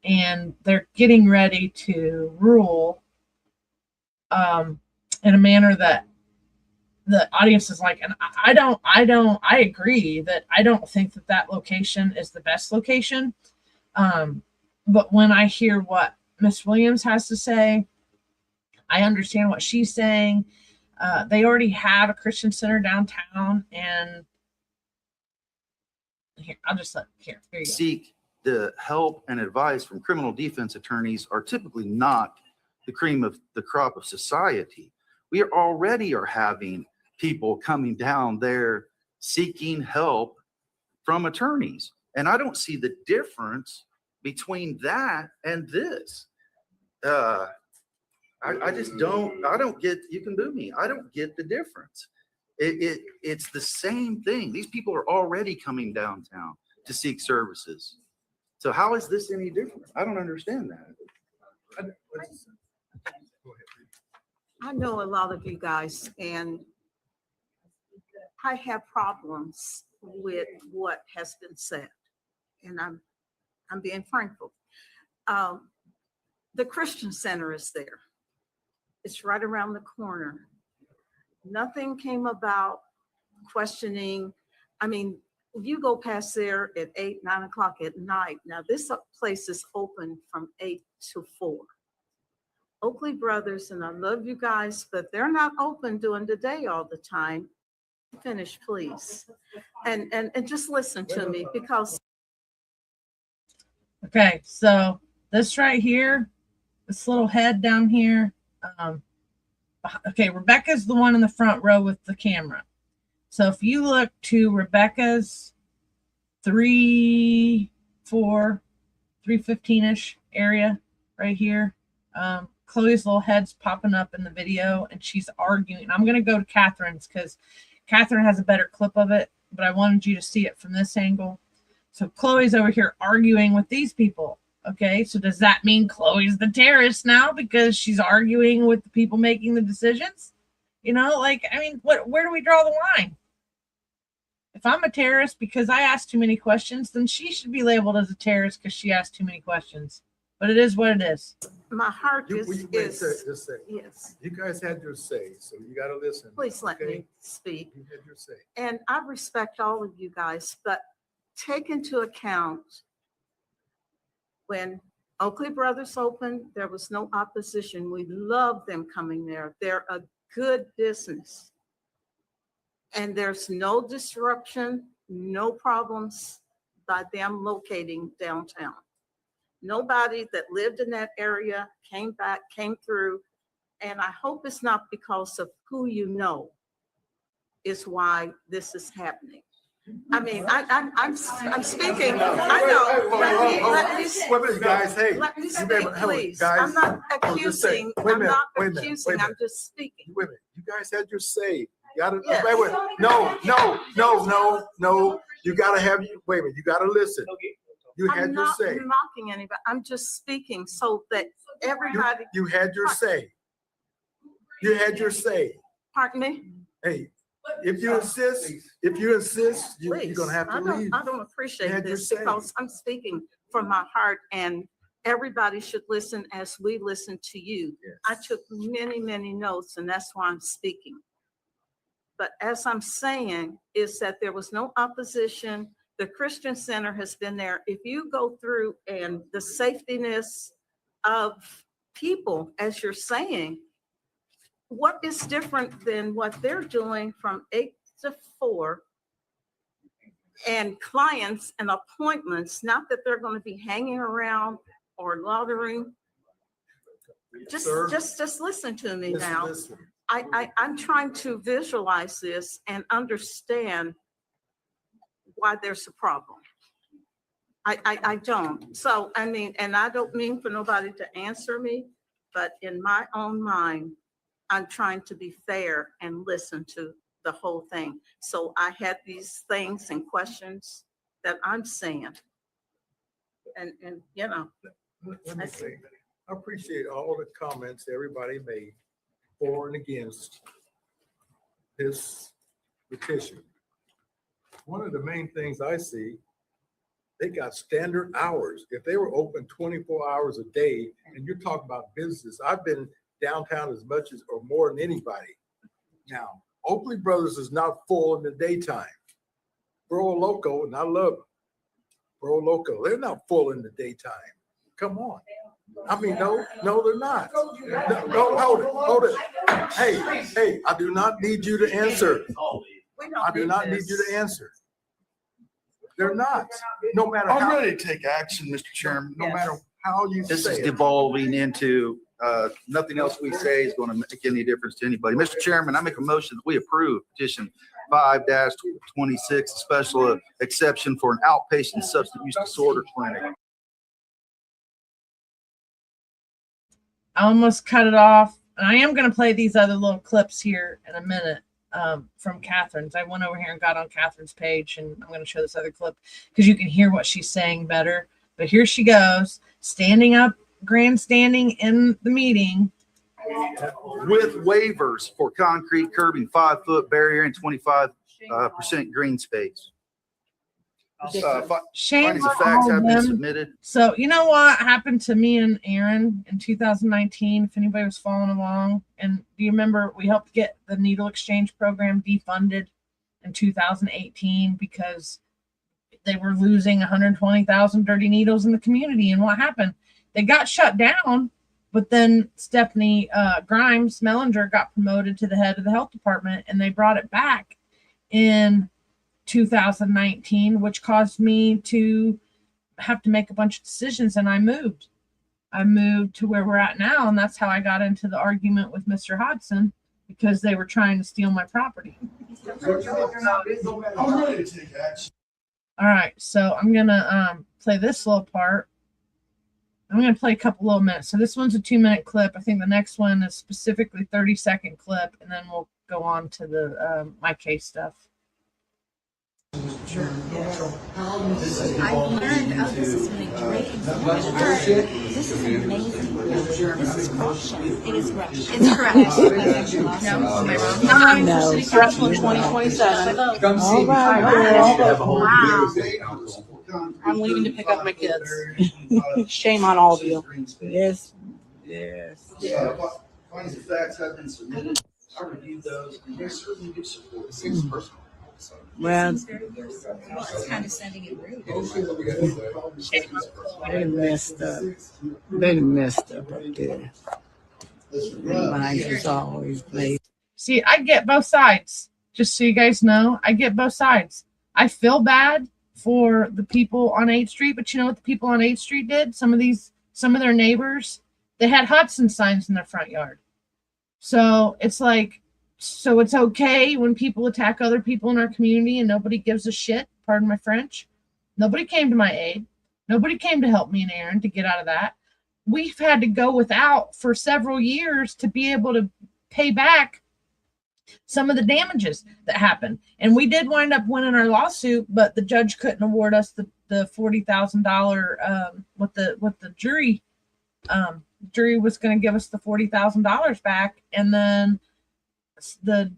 And they're getting ready to rule in a manner that the audience is like, and I agree that I don't think that location is the best location. But when I hear what Miss Williams has to say, I understand what she's saying. They already have a Christian center downtown, and here, I'll just here you go. Seek the help and advice from criminal defense attorneys are typically not the cream of the crop of society. We already are having people coming down there seeking help from attorneys. And I don't see the difference between that and this. I just don't, you can boo me. I don't get the difference. It's the same thing. These people are already coming downtown to seek services. So how is this any different? I don't understand that. I know a lot of you guys, and I have problems with what has been said, and I'm being frankful. The Christian Center is there. It's right around the corner. Nothing came about questioning. I mean, you go past there at 8, 9 o'clock at night. Now, this place is open from 8 to 4. Oakley Brothers, and I love you guys, but they're not open during the day all the time. Finish, please. And just listen to me, because. Okay, so this right here, this little head down here. Okay, Rebecca's the one in the front row with the camera. So if you look to Rebecca's 315-ish area right here, Chloe's little head's popping up in the video, and she's arguing. I'm going to go to Catherine's because Catherine has a better clip of it, but I wanted you to see it from this angle. So Chloe's over here arguing with these people. Okay, so does that mean Chloe's the terrorist now because she's arguing with the people making the decisions? You know, like, I mean, where do we draw the line? If I'm a terrorist because I asked too many questions, then she should be labeled as a terrorist because she asked too many questions. But it is what it is. My heart Just a second. yes. You guys had your say, so you gotta listen. Please let okay? me speak. You had your say. And I respect all of you guys, but take into account when Oakley Brothers opened, there was no opposition. We love them coming there. They're a good business. And there's no disruption, no problems by them locating downtown. Nobody that lived in that area came through. And I hope it's not because of who you know is why this is happening. I mean, I'm speaking. I know. Let me speak, guys, hey, please. guys, I'm not accusing. I'm not accusing. I'm just speaking. Wait a minute. You guys had your say. You gotta Yes. wait. No. You gotta have you. Wait a minute. You gotta listen. You had I'm your not say. mocking anybody. I'm just speaking so that everybody. You had your say. You had your say. Pardon me? Hey, if you insist, you're Please. gonna have to leave. I don't appreciate You had your this say. because I'm speaking from my heart and everybody should listen as we listen to you. Yes. I took many, many notes and that's why I'm speaking. But as I'm saying is that there was no opposition. The Christian Center has been there. If you go through and the safetiness of people, as you're saying, what is different than what they're doing from 8 to 4 and clients and appointments, not that they're going to be hanging around or loitering. Just listen to me now. Listen. I'm trying to visualize this and understand why there's a problem. I don't. So, I mean, and I don't mean for nobody to answer me, but in my own mind, I'm trying to be fair and listen to the whole thing. So I had these things and questions that I'm saying. And you know. Let me say, I appreciate all the comments everybody made for and against this petition. One of the main things I see, they got standard hours. If they were open 24 hours a day, and you're talking about business, I've been downtown as much as or more than anybody. Now, Oakley Brothers is not full in the daytime. Bro Loco, and I love them. Bro Loco, they're not full in the daytime. Come on. I mean, no, they're not. No, hold it. Hey, I do not need you to answer. I do not need you to answer. They're not. No matter how. I'm ready to take action, Mr. Chairman. No matter how you say it. This is devolving into, nothing else we say is going to make any difference to anybody. Mr. Chairman, I make a motion that we approve petition 5-26, special exception for an outpatient substance use disorder clinic. I almost cut it off. And I am going to play these other little clips here in a minute from Catherine's. I went over here and got on Catherine's page, and I'm going to show this other clip because you can hear what she's saying better. But here she goes, standing up, grandstanding in the meeting. With waivers for concrete curbing, 5-foot barrier and 25% green space. Shame Findings of for facts all have of been them. submitted. So you know what happened to me and Aaron in 2019, if anybody was following along? And do you remember we helped get the needle exchange program defunded in 2018 because they were losing 120,000 dirty needles in the community? And what happened? They got shut down, but then Stephanie Grimes Mellinger got promoted to the head of the health department, and they brought it back in 2019, which caused me to have to make a bunch of decisions, and I moved to where we're at now, and that's how I got into the argument with Mr. Hodson because they were trying to steal my property. I'm ready to take action. All right, so I'm gonna play this little part. I'm gonna play a couple little minutes. So this one's a 2-minute clip. I think the next one is specifically 30-second clip, and then we'll go on to the my case stuff. Mr. I've learned, oh, this has been a great example. This is amazing. This is corruption. It is corruption. It's correct. No, am I wrong? I'm running for No. city council in 2027. Come see me. Wow. I'm leaving to pick up my kids. Shame on all of you. Yes. Yes. Findings of facts have been submitted. I reviewed those, and they certainly do support. It seems personal. Well, it's condescending and rude. They messed up. They messed up there. Mine is always made. See, I get both sides. Just so you guys know, I get both sides. I feel bad for the people on 8th Street, but you know what the people on 8th Street did? Some of their neighbors, they had Hudson signs in their front yard. So it's like, so it's okay when people attack other people in our community and nobody gives a shit, pardon my French. Nobody came to my aid. Nobody came to help me and Aaron to get out of that. We've had to go without for several years to be able to pay back some of the damages that happened. And we did wind up winning our lawsuit, but the judge couldn't award us the $40,000 what the jury was going to give us the $40,000 back, and then the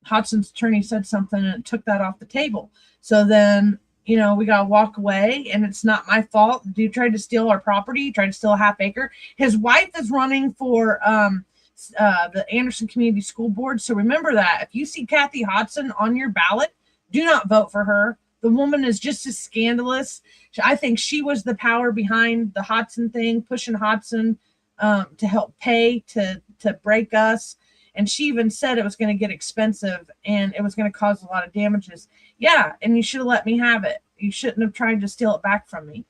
Hodson's attorney said something and it took that off the table. So then, you know, we got to walk away, and it's not my fault. The dude tried to steal our property, tried to steal a half acre. His wife is running for the Anderson Community School Board. So remember that. If you see Kathy Hodson on your ballot, do not vote for her. The woman is just as scandalous. I think she was the power behind the Hodson thing, pushing Hodson to help pay to break us. And she even said it was going to get expensive and it was going to cause a lot of damages. Yeah, and you should have let me have it. You shouldn't have tried to steal it back from me.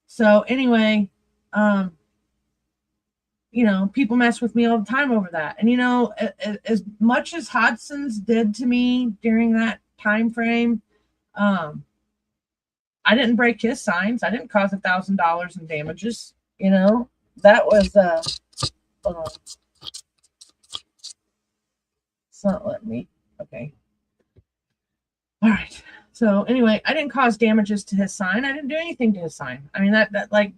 So anyway, you know, people mess with me all the time over that. And, you know, as much as Hodson's did to me during that time frame, I didn't break his signs. I didn't cause $1,000 in damages. You know, that was it's not letting me. Okay. All right. So anyway, I didn't cause damages to his sign. I didn't do anything to his sign. I mean, that like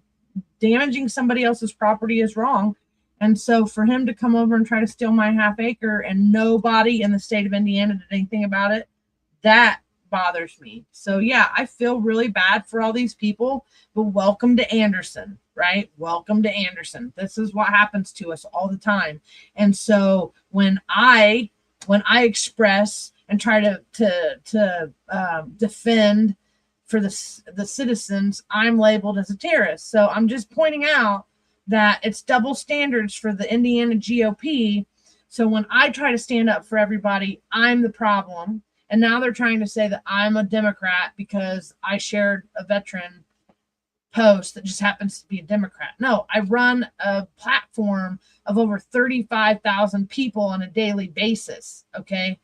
damaging somebody else's property is wrong. And so for him to come over and try to steal my half acre and nobody in the state of Indiana did anything about it, that bothers me. So yeah, I feel really bad for all these people, but welcome to Anderson, right? Welcome to Anderson. This is what happens to us all the time. And so when I express and try to defend for the citizens, I'm labeled as a terrorist. So I'm just pointing out that it's double standards for the Indiana GOP. So when I try to stand up for everybody, I'm the problem. And now they're trying to say that I'm a Democrat because I shared a veteran post that just happens to be a Democrat. No, I run a platform of over 35,000 people on a daily basis. Okay.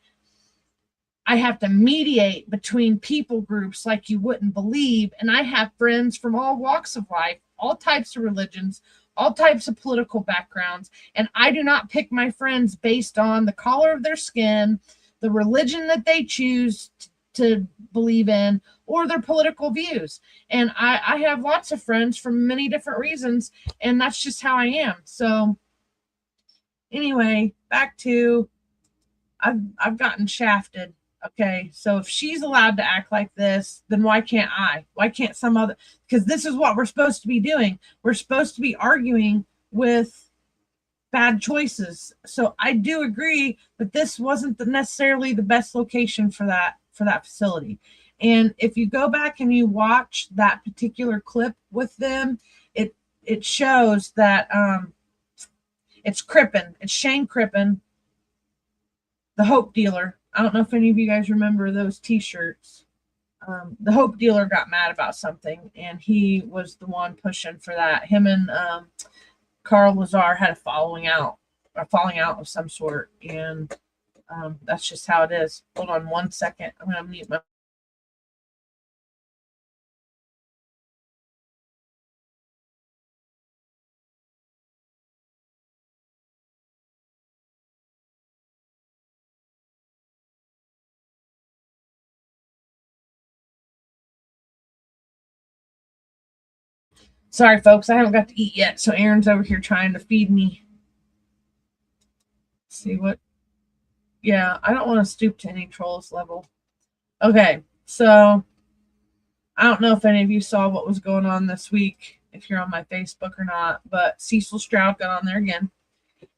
I have to mediate between people groups like you wouldn't believe. And I have friends from all walks of life, all types of religions, all types of political backgrounds. And I do not pick my friends based on the color of their skin, the religion that they choose to believe in, or their political views. And I have lots of friends from many different reasons, and that's just how I am. So anyway, back to I've gotten shafted. Okay, so if she's allowed to act like this, then why can't I? Why can't some other? Because this is what we're supposed to be doing. We're supposed to be arguing with bad choices. So I do agree, but this wasn't necessarily the best location for that facility. And if you go back and you watch that particular clip with them, it shows that it's Crippen. It's Shane Crippen, the Hope Dealer. I don't know if any of you guys remember those t-shirts. The Hope Dealer got mad about something, and he was the one pushing for that. Him and Carl Lazar had a falling out of some sort, and that's just how it is. Hold on one second. I'm going to mute my Sorry, folks, I haven't got to eat yet, so Aaron's over here trying to feed me. See what? Yeah, I don't want to stoop to any trolls level. Okay, so I don't know if any of you saw what was going on this week, if you're on my Facebook or not, but Cecil Stroud got on there again,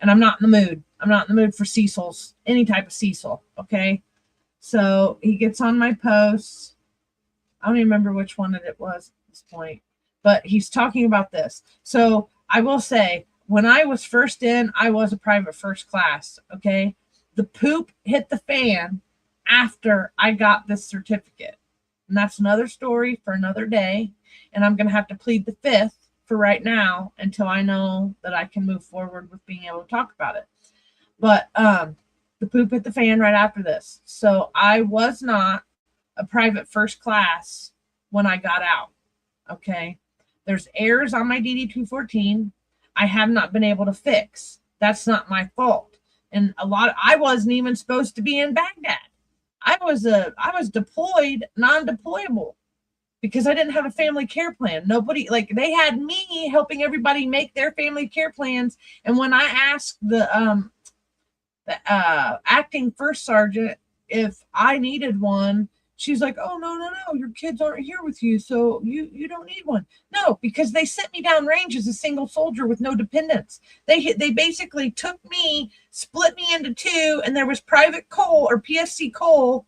and I'm not in the mood. I'm not in the mood for Cecil's, any type of Cecil, okay? So he gets on my posts. I don't even remember which one it was at this point, but he's talking about this. So I will say, when I was first in, I was a private first class, okay? The poop hit the fan after I got this certificate. And that's another story for another day. And I'm going to have to plead the fifth for right now until I know that I can move forward with being able to talk about it. But the poop hit the fan right after this. So I was not a private first class when I got out, okay? There's errors on my DD-214 I have not been able to fix. That's not my fault. And I wasn't even supposed to be in Baghdad. I was deployed, non-deployable, because I didn't have a family care plan. Nobody, like, they had me helping everybody make their family care plans. And when I asked the acting first sergeant if I needed one, she's like, oh, no, your kids aren't here with you, so you don't need one. No, because they sent me down range as a single soldier with no dependents. They basically took me, split me into two, and there was Private Cole or PSC Cole,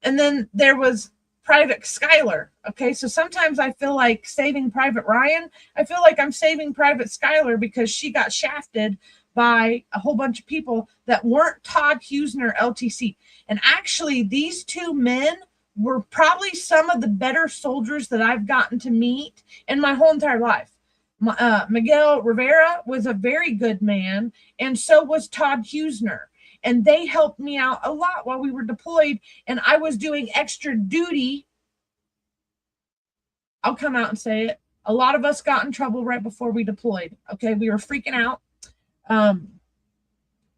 and then there was Private Schuyler. Okay, so sometimes I feel like saving Private Ryan. I feel like I'm saving Private Schuyler because she got shafted by a whole bunch of people that weren't Todd Husner LTC. And actually, these two men were probably some of the better soldiers that I've gotten to meet in my whole entire life. Miguel Rivera was a very good man, and so was Todd Husner. And they helped me out a lot while we were deployed, and I was doing extra duty. I'll come out and say it. A lot of us got in trouble right before we deployed. Okay, we were freaking out.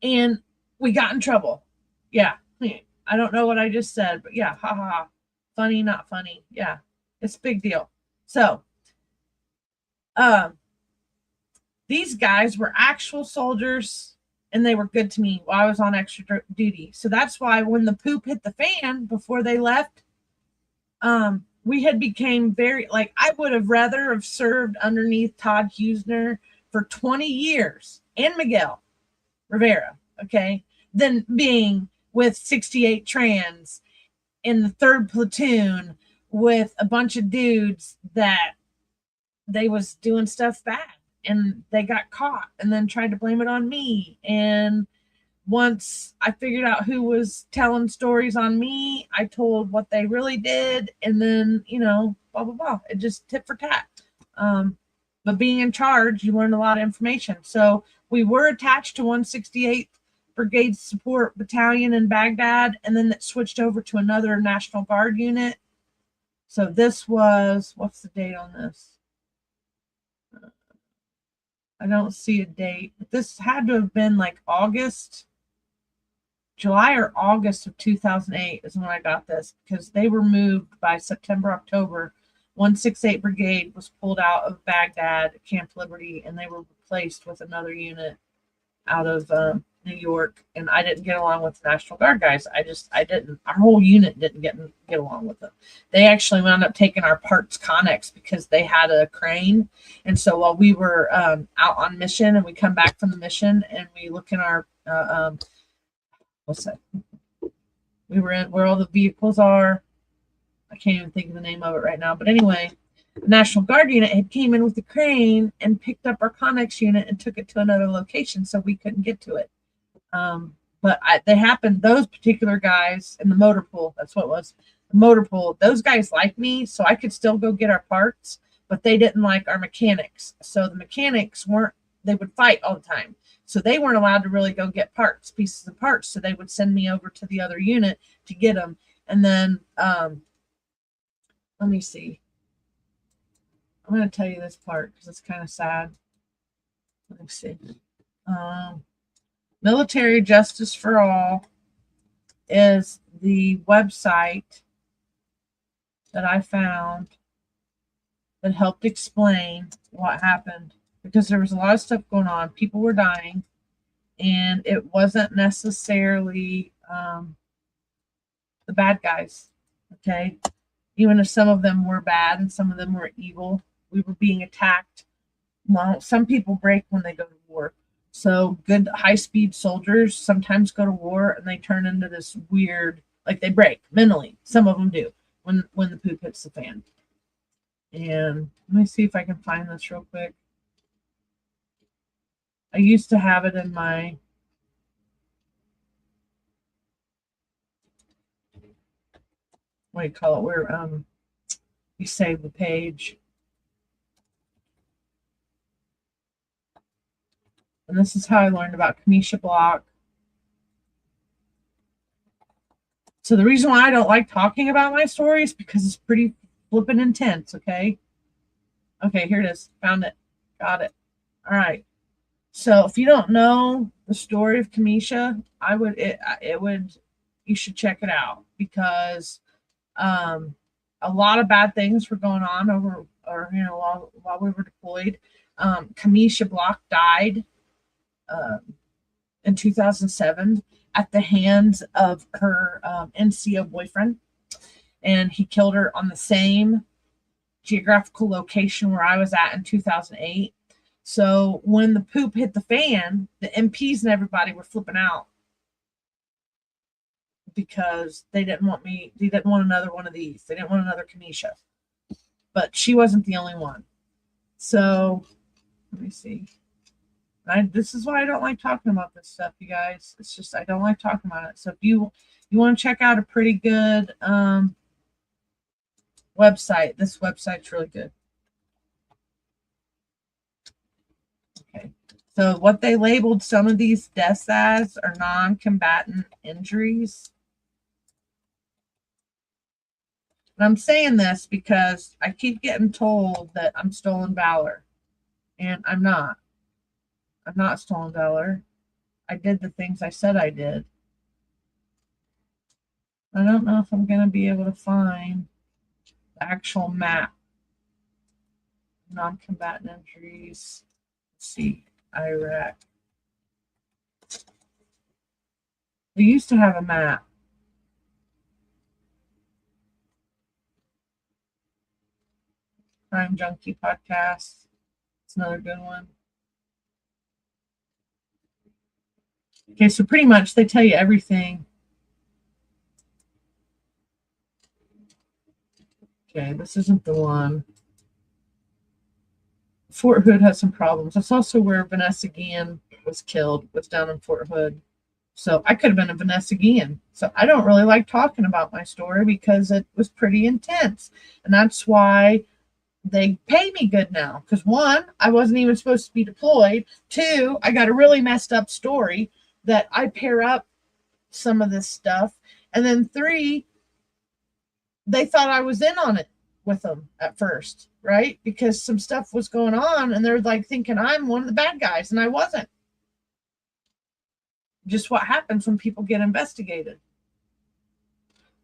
And we got in trouble. Yeah. I don't know what I just said, but yeah, ha ha ha. Funny, not funny. Yeah. It's a big deal. So, these guys were actual soldiers and they were good to me while I was on extra duty. So that's why when the poop hit the fan before they left, we had became very, like, I would have rather have served underneath Todd Husner for 20 years and Miguel Rivera, okay, than being with 68 trans in the 3rd platoon with a bunch of dudes that they was doing stuff bad and they got caught and then tried to blame it on me. And once I figured out who was telling stories on me, I told what they really did, and then, blah, blah, blah. It just tit for tat. But being in charge, you learn a lot of information. So we were attached to 168th Brigade Support Battalion in Baghdad, and then that switched over to another National Guard unit. So this was, what's the date on this? I don't see a date, but this had to have been like July or August of 2008 is when I got this, because they were moved by September, October. 168 Brigade was pulled out of Baghdad, Camp Liberty, and they were replaced with another unit out of New York. And I didn't get along with the National Guard guys. I didn't. Our whole unit didn't get along with them. They actually wound up taking our parts Connex because they had a crane. And so while we were out on mission and we come back from the mission and we look in our, what's that? We were in where all the vehicles are. I can't even think of the name of it right now. But anyway, the National Guard unit had came in with the crane and picked up our Connex unit and took it to another location, so we couldn't get to it. But they happened, those particular guys in the motor pool, that's what it was, the motor pool, those guys liked me, so I could still go get our parts, but they didn't like our mechanics. So the mechanics they would fight all the time. So they weren't allowed to really go get pieces of parts. So they would send me over to the other unit to get them. And then, let me see. I'm going to tell you this part because it's kind of sad. Let me see. Military Justice for All is the website that I found that helped explain what happened, because there was a lot of stuff going on. People were dying, and it wasn't necessarily the bad guys. Okay, even if some of them were bad and some of them were evil, we were being attacked. Well, some people break when they go to war. So good high-speed soldiers sometimes go to war and they turn into this weird, like they break mentally. Some of them do when the poop hits the fan. And let me see if I can find this real quick. I used to have it in my what do you call it? Where you save the page. And this is how I learned about Kamisha Block. So the reason why I don't like talking about my story is because it's pretty flippin' intense, okay? Okay, here it is. Found it. Got it. All right. So if you don't know the story of Kamisha, you should check it out, because a lot of bad things were going on while we were deployed. Kamisha Block died in 2007 at the hands of her NCO boyfriend, and he killed her on the same geographical location where I was at in 2008. So when the poop hit the fan, the MPs and everybody were flipping out because they didn't want another one of these. They didn't want another Kamisha, but she wasn't the only one. So let me see. This is why I don't like talking about this stuff, you guys. It's just I don't like talking about it. So if you want to check out a pretty good website, this website's really good. Okay. So what they labeled some of these deaths as are non-combatant injuries. And I'm saying this because I keep getting told that I'm stolen valor, and I'm not. I'm not stolen valor. I did the things I said I did. I don't know if I'm going to be able to find the actual map. Non-combatant injuries. Let's see. Iraq. We used to have a map. Crime Junkie Podcast. It's another good one. Okay, so pretty much they tell you everything. Okay, this isn't the one. Fort Hood has some problems. That's also where Vanessa Guillen was killed, was down in Fort Hood. So I could have been a Vanessa Guillen. So I don't really like talking about my story because it was pretty intense. And that's why they pay me good now. Because one, I wasn't even supposed to be deployed. Two, I got a really messed up story that I pair up some of this stuff. And then three, they thought I was in on it with them at first, right? Because some stuff was going on and they're like thinking I'm one of the bad guys, and I wasn't. Just what happens when people get investigated.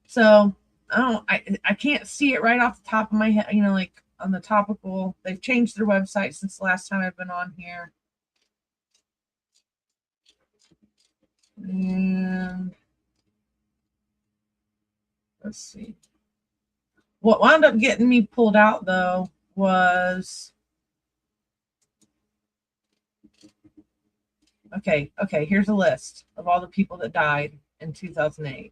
So I can't see it right off the top of my head, like on the topical. They've changed their website since the last time I've been on here. And let's see. What wound up getting me pulled out, though, was... Okay, here's a list of all the people that died in 2008.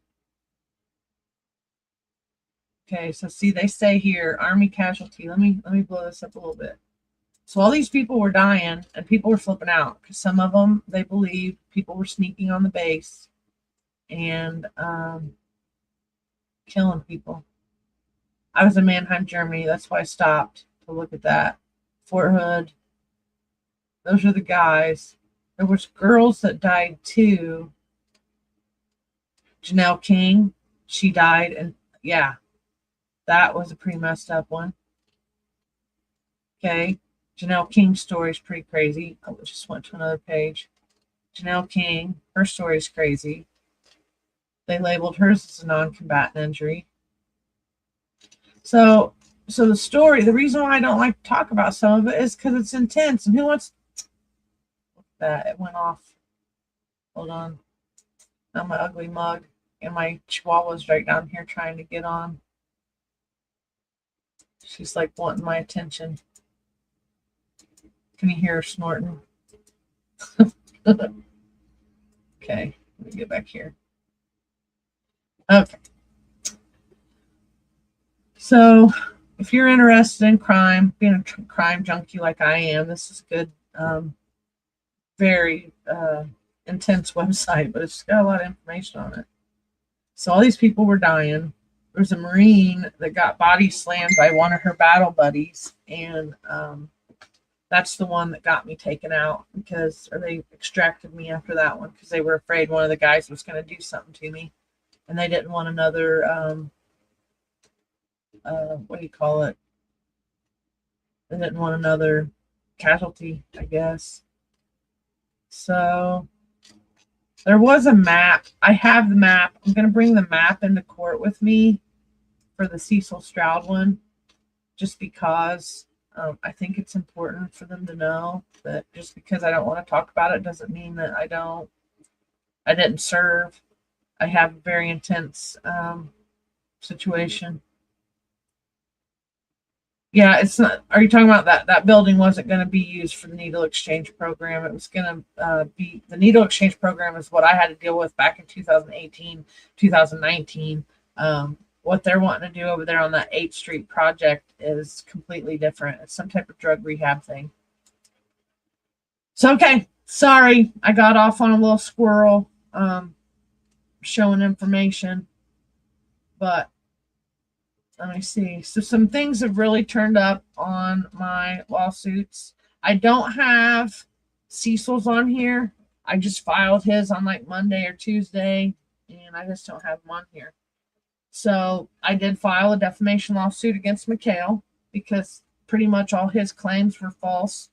Okay, so see, they say here, Army casualty. Let me blow this up a little bit. So all these people were dying, and people were flipping out, because some of them, they believed people were sneaking on the base and killing people. I was in Mannheim, Germany. That's why I stopped to look at that. Fort Hood. Those are the guys. There was girls that died too. Janelle King, she died, and yeah, that was a pretty messed up one. Okay, Janelle King's story is pretty crazy. I just went to another page. Janelle King, her story is crazy. They labeled hers as a non-combatant injury. So So the story, the reason why I don't like to talk about some of it is because it's intense. And who wants that? It went off. Hold on. Now my ugly mug and my chihuahua's right down here trying to get on. She's like wanting my attention. Can you hear her snorting? Okay, let me get back here. Okay. So if you're interested in crime, being a crime junkie like I am, this is good. Very intense website, but it's got a lot of information on it. So all these people were dying. There was a Marine that got body slammed by one of her battle buddies, and that's the one that got me taken out or they extracted me after that one because they were afraid one of the guys was going to do something to me, and they didn't want another what do you call it? They didn't want another casualty, I guess. So there was a map. I have the map. I'm going to bring the map into court with me for the Cecil Stroud one, just because I think it's important for them to know that just because I don't want to talk about it doesn't mean that I didn't serve. I have a very intense situation. Yeah, it's not. Are you talking about that building wasn't going to be used for the needle exchange program? It was going to be the needle exchange program is what I had to deal with back in 2018, 2019. What they're wanting to do over there on that 8th Street project is completely different. It's some type of drug rehab thing. So, okay, sorry, I got off on a little squirrel showing information, but let me see. So some things have really turned up on my lawsuits. I don't have Cecil's on here. I just filed his on like Monday or Tuesday, and I just don't have him on here. So I did file a defamation lawsuit against McHale because pretty much all his claims were false.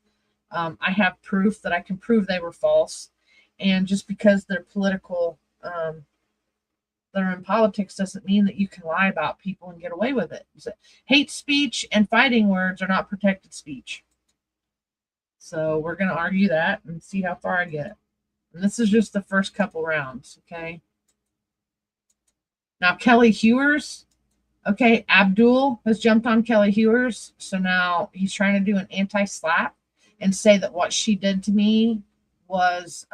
I have proof that I can prove they were false. And just because they're political, they're in politics doesn't mean that you can lie about people and get away with it. Hate speech and fighting words are not protected speech. So we're going to argue that and see how far I get. And this is just the first couple rounds, okay? Now, Kelly Hewers, okay, Abdul has jumped on Kelly Hewers. So now he's trying to do an anti-SLAPP and say that what she did to me was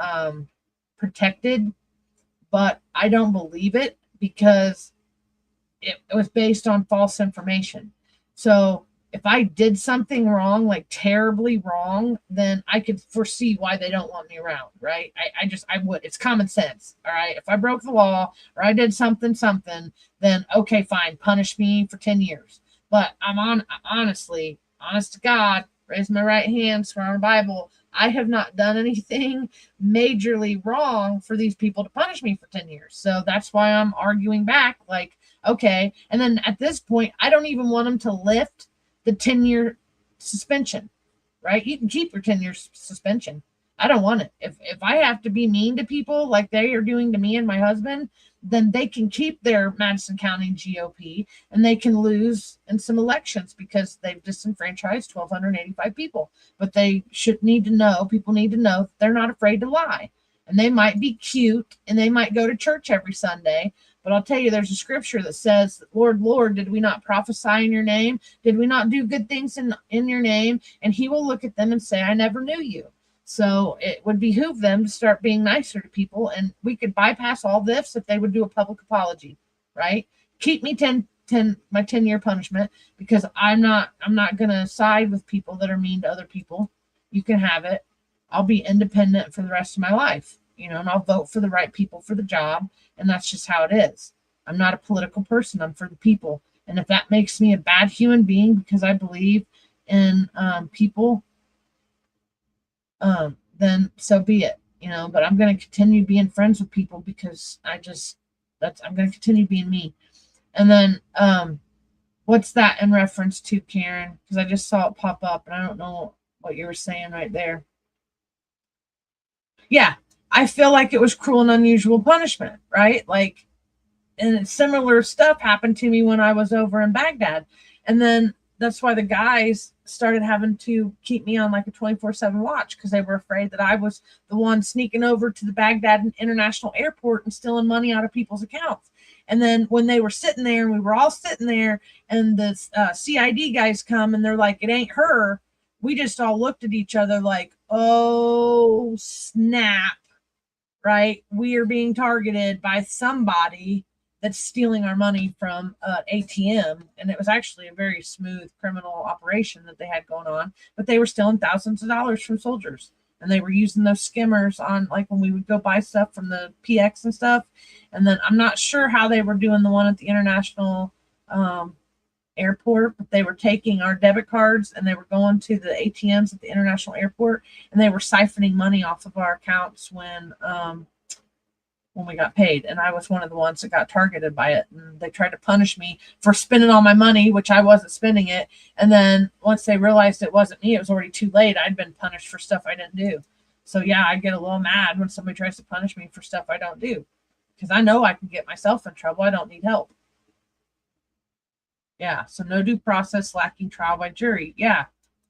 protected. But I don't believe it because it was based on false information. So if I did something wrong, like terribly wrong, then I could foresee why they don't want me around, right? I would. It's common sense, all right? If I broke the law or I did something, then okay, fine, punish me for 10 years. But honestly, honest to God, raise my right hand, swear on the Bible, I have not done anything majorly wrong for these people to punish me for 10 years. So that's why I'm arguing back, like, okay. And then at this point, I don't even want them to lift the 10-year suspension, right? You can keep your 10-year suspension. I don't want it. If I have to be mean to people like they are doing to me and my husband, then they can keep their Madison County GOP and they can lose in some elections because they've disenfranchised 1,285 people. But they people need to know that they're not afraid to lie. And they might be cute and they might go to church every Sunday. But I'll tell you, there's a scripture that says, Lord, Lord, did we not prophesy in your name? Did we not do good things in your name? And he will look at them and say, I never knew you. So it would behoove them to start being nicer to people. And we could bypass all this if they would do a public apology, right? Keep me my 10-year punishment because I'm not going to side with people that are mean to other people. You can have it. I'll be independent for the rest of my life, and I'll vote for the right people for the job. And that's just how it is. I'm not a political person. I'm for the people. And if that makes me a bad human being because I believe in people, then so be it, but I'm going to continue being friends with people because I'm going to continue being me. And then, what's that in reference to, Karen? Because I just saw it pop up and I don't know what you were saying right there. Yeah. I feel like it was cruel and unusual punishment, right? And similar stuff happened to me when I was over in Baghdad. And then that's why the guys started having to keep me on like a 24/7 watch, because they were afraid that I was the one sneaking over to the Baghdad International Airport and stealing money out of people's accounts. And then when they were sitting there and we were all sitting there and the CID guys come and they're like, it ain't her. We just all looked at each other like, oh, snap, right? We are being targeted by somebody that's stealing our money from an ATM. And it was actually a very smooth criminal operation that they had going on, but they were stealing thousands of dollars from soldiers. And they were using those skimmers on, like when we would go buy stuff from the PX and stuff. And then I'm not sure how they were doing the one at the international airport, but they were taking our debit cards and they were going to the ATMs at the international airport, and they were siphoning money off of our accounts when we got paid. And I was one of the ones that got targeted by it. And they tried to punish me for spending all my money, which I wasn't spending it. And then once they realized it wasn't me, it was already too late. I'd been punished for stuff I didn't do. So yeah, I get a little mad when somebody tries to punish me for stuff I don't do, because I know I can get myself in trouble. I don't need help. Yeah. So no due process, lacking trial by jury. Yeah.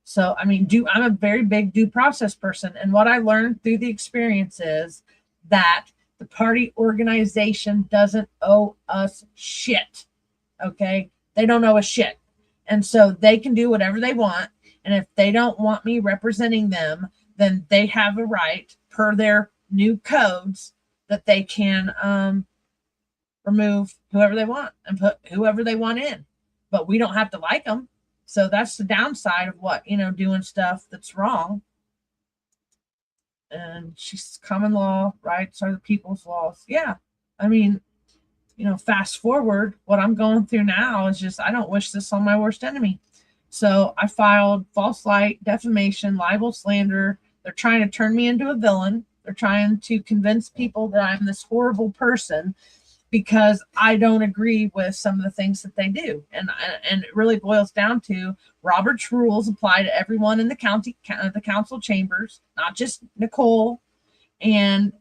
So, I mean, I'm a very big due process person. And what I learned through the experience is that the party organization doesn't owe us shit. Okay. They don't owe us shit. And so they can do whatever they want. And if they don't want me representing them, then they have a right per their new codes that they can remove whoever they want and put whoever they want in. But we don't have to like them. So that's the downside of what, doing stuff that's wrong. And she's common law rights are the people's laws. Yeah. I mean, fast forward, what I'm going through now is just, I don't wish this on my worst enemy. So I filed false light, defamation, libel, slander. They're trying to turn me into a villain. They're trying to convince people that I'm this horrible person because I don't agree with some of the things that they do. And it really boils down to Robert's rules apply to everyone in the council chambers, not just Nicole, and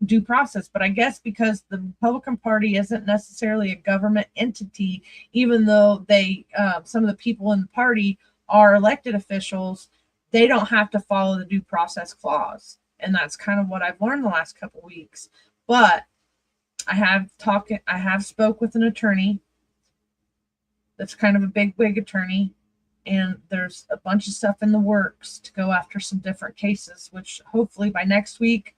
due process. But I guess because the Republican Party isn't necessarily a government entity, even though they, some of the people in the party are elected officials, they don't have to follow the due process clause. And that's kind of what I've learned the last couple of weeks. But I have spoke with an attorney that's kind of a big wig attorney, and there's a bunch of stuff in the works to go after some different cases, which hopefully by next week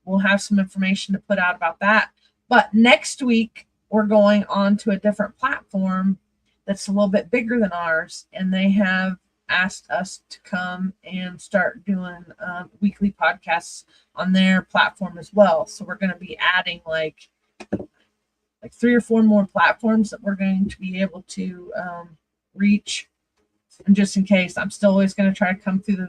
we'll have some information to put out about that. But next week we're going on to a different platform that's a little bit bigger than ours, and they have asked us to come and start doing weekly podcasts on their platform as well. So we're going to be adding like 3 or 4 more platforms that we're going to be able to reach. And just in case, I'm still always going to try to come through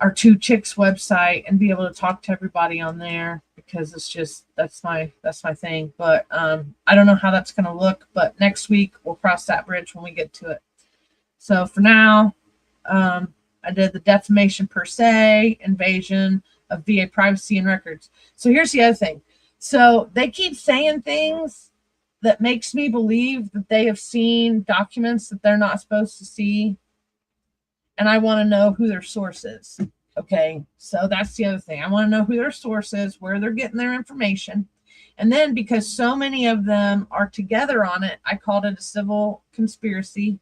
our 2 Chics website and be able to talk to everybody on there, because it's just, that's my thing. But I don't know how that's going to look, but next week we'll cross that bridge when we get to it. So for now, I did the defamation per se, invasion of VA privacy and records. So here's the other thing. So they keep saying things that makes me believe that they have seen documents that they're not supposed to see. And I want to know who their source is. Okay. So that's the other thing. I want to know who their source is, where they're getting their information. And then because so many of them are together on it, I called it a civil conspiracy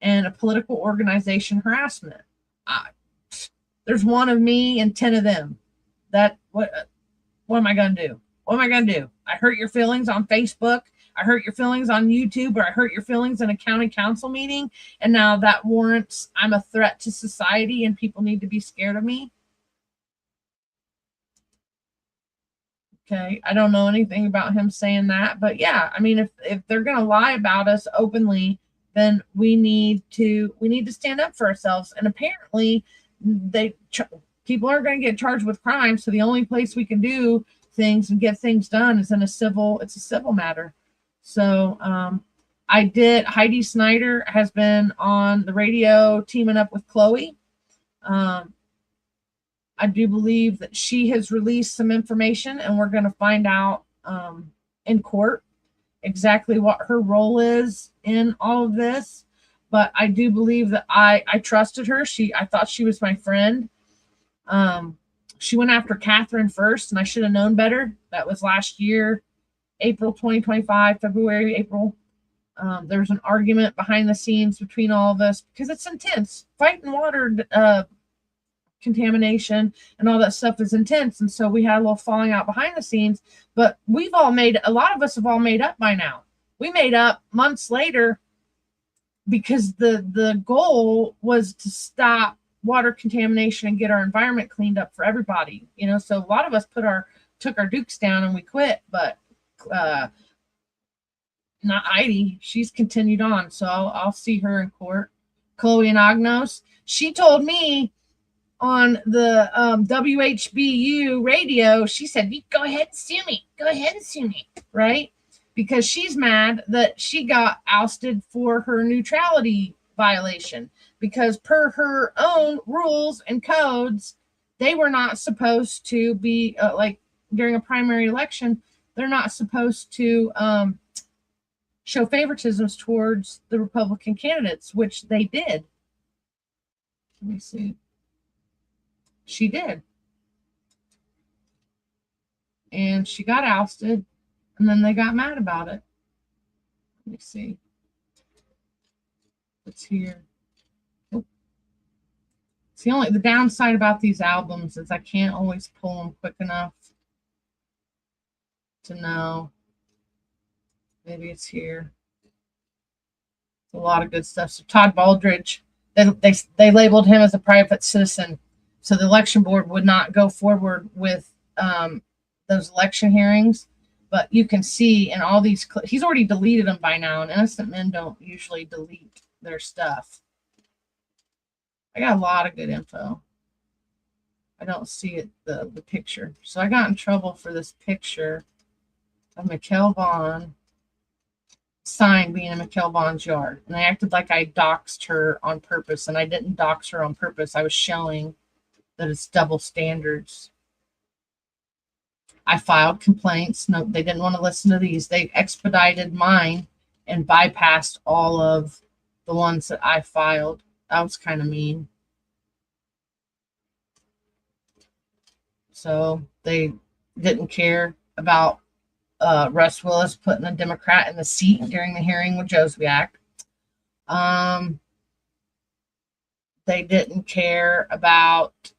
and a political organization harassment. There's one of me and 10 of them. What am I going to do? What am I going to do? I hurt your feelings on Facebook. I hurt your feelings on YouTube, or I hurt your feelings in a county council meeting. And now that warrants I'm a threat to society and people need to be scared of me. Okay. I don't know anything about him saying that, but yeah, I mean, if they're going to lie about us openly, then we need to stand up for ourselves. And apparently people aren't going to get charged with crime. So the only place we can do things and get things done is in it's a civil matter. So Heidi Snyder has been on the radio teaming up with Chloe. I do believe that she has released some information, and we're going to find out in court. exactly what her role is in all of this, but I do believe that I trusted her. I thought she was my friend. She went after Catherine first, and I should have known better. That was last year, April 2025, February, April. There was an argument behind the scenes between all of us because it's intense. Fighting water contamination and all that stuff is intense. And so we had a little falling out behind the scenes, but a lot of us have all made up by now. We made up months later because the goal was to stop water contamination and get our environment cleaned up for everybody. So a lot of us took our dukes down and we quit, but not Heidi. She's continued on. So I'll see her in court. Chloe and Agnos. She told me on the WHBU radio, she said, "You go ahead and sue me. Go ahead and sue me," right? Because she's mad that she got ousted for her neutrality violation. Because per her own rules and codes, they were not supposed to be like during a primary election. They're not supposed to show favoritisms towards the Republican candidates, which they did. Let me see. She did. And she got ousted, and then they got mad about it. Let me see. It's here. Oh. It's the downside about these albums is I can't always pull them quick enough to know. Maybe it's here. It's a lot of good stuff. So Todd Baldridge, they labeled him as a private citizen. So the election board would not go forward with those election hearings. But you can see in all these, he's already deleted them by now, and innocent men don't usually delete their stuff. I got a lot of good info. I don't see it, the picture. So I got in trouble for this picture of Mikkel Vaughn sign being in Mikkel Vaughn's yard. And I acted like I doxed her on purpose, and I didn't dox her on purpose. I was showing that it's double standards. I filed complaints. No, they didn't want to listen to these. They expedited mine and bypassed all of the ones that I filed. That was kind of mean. So they didn't care about Russ Willis putting a Democrat in the seat during the hearing with Joswiak. They didn't care about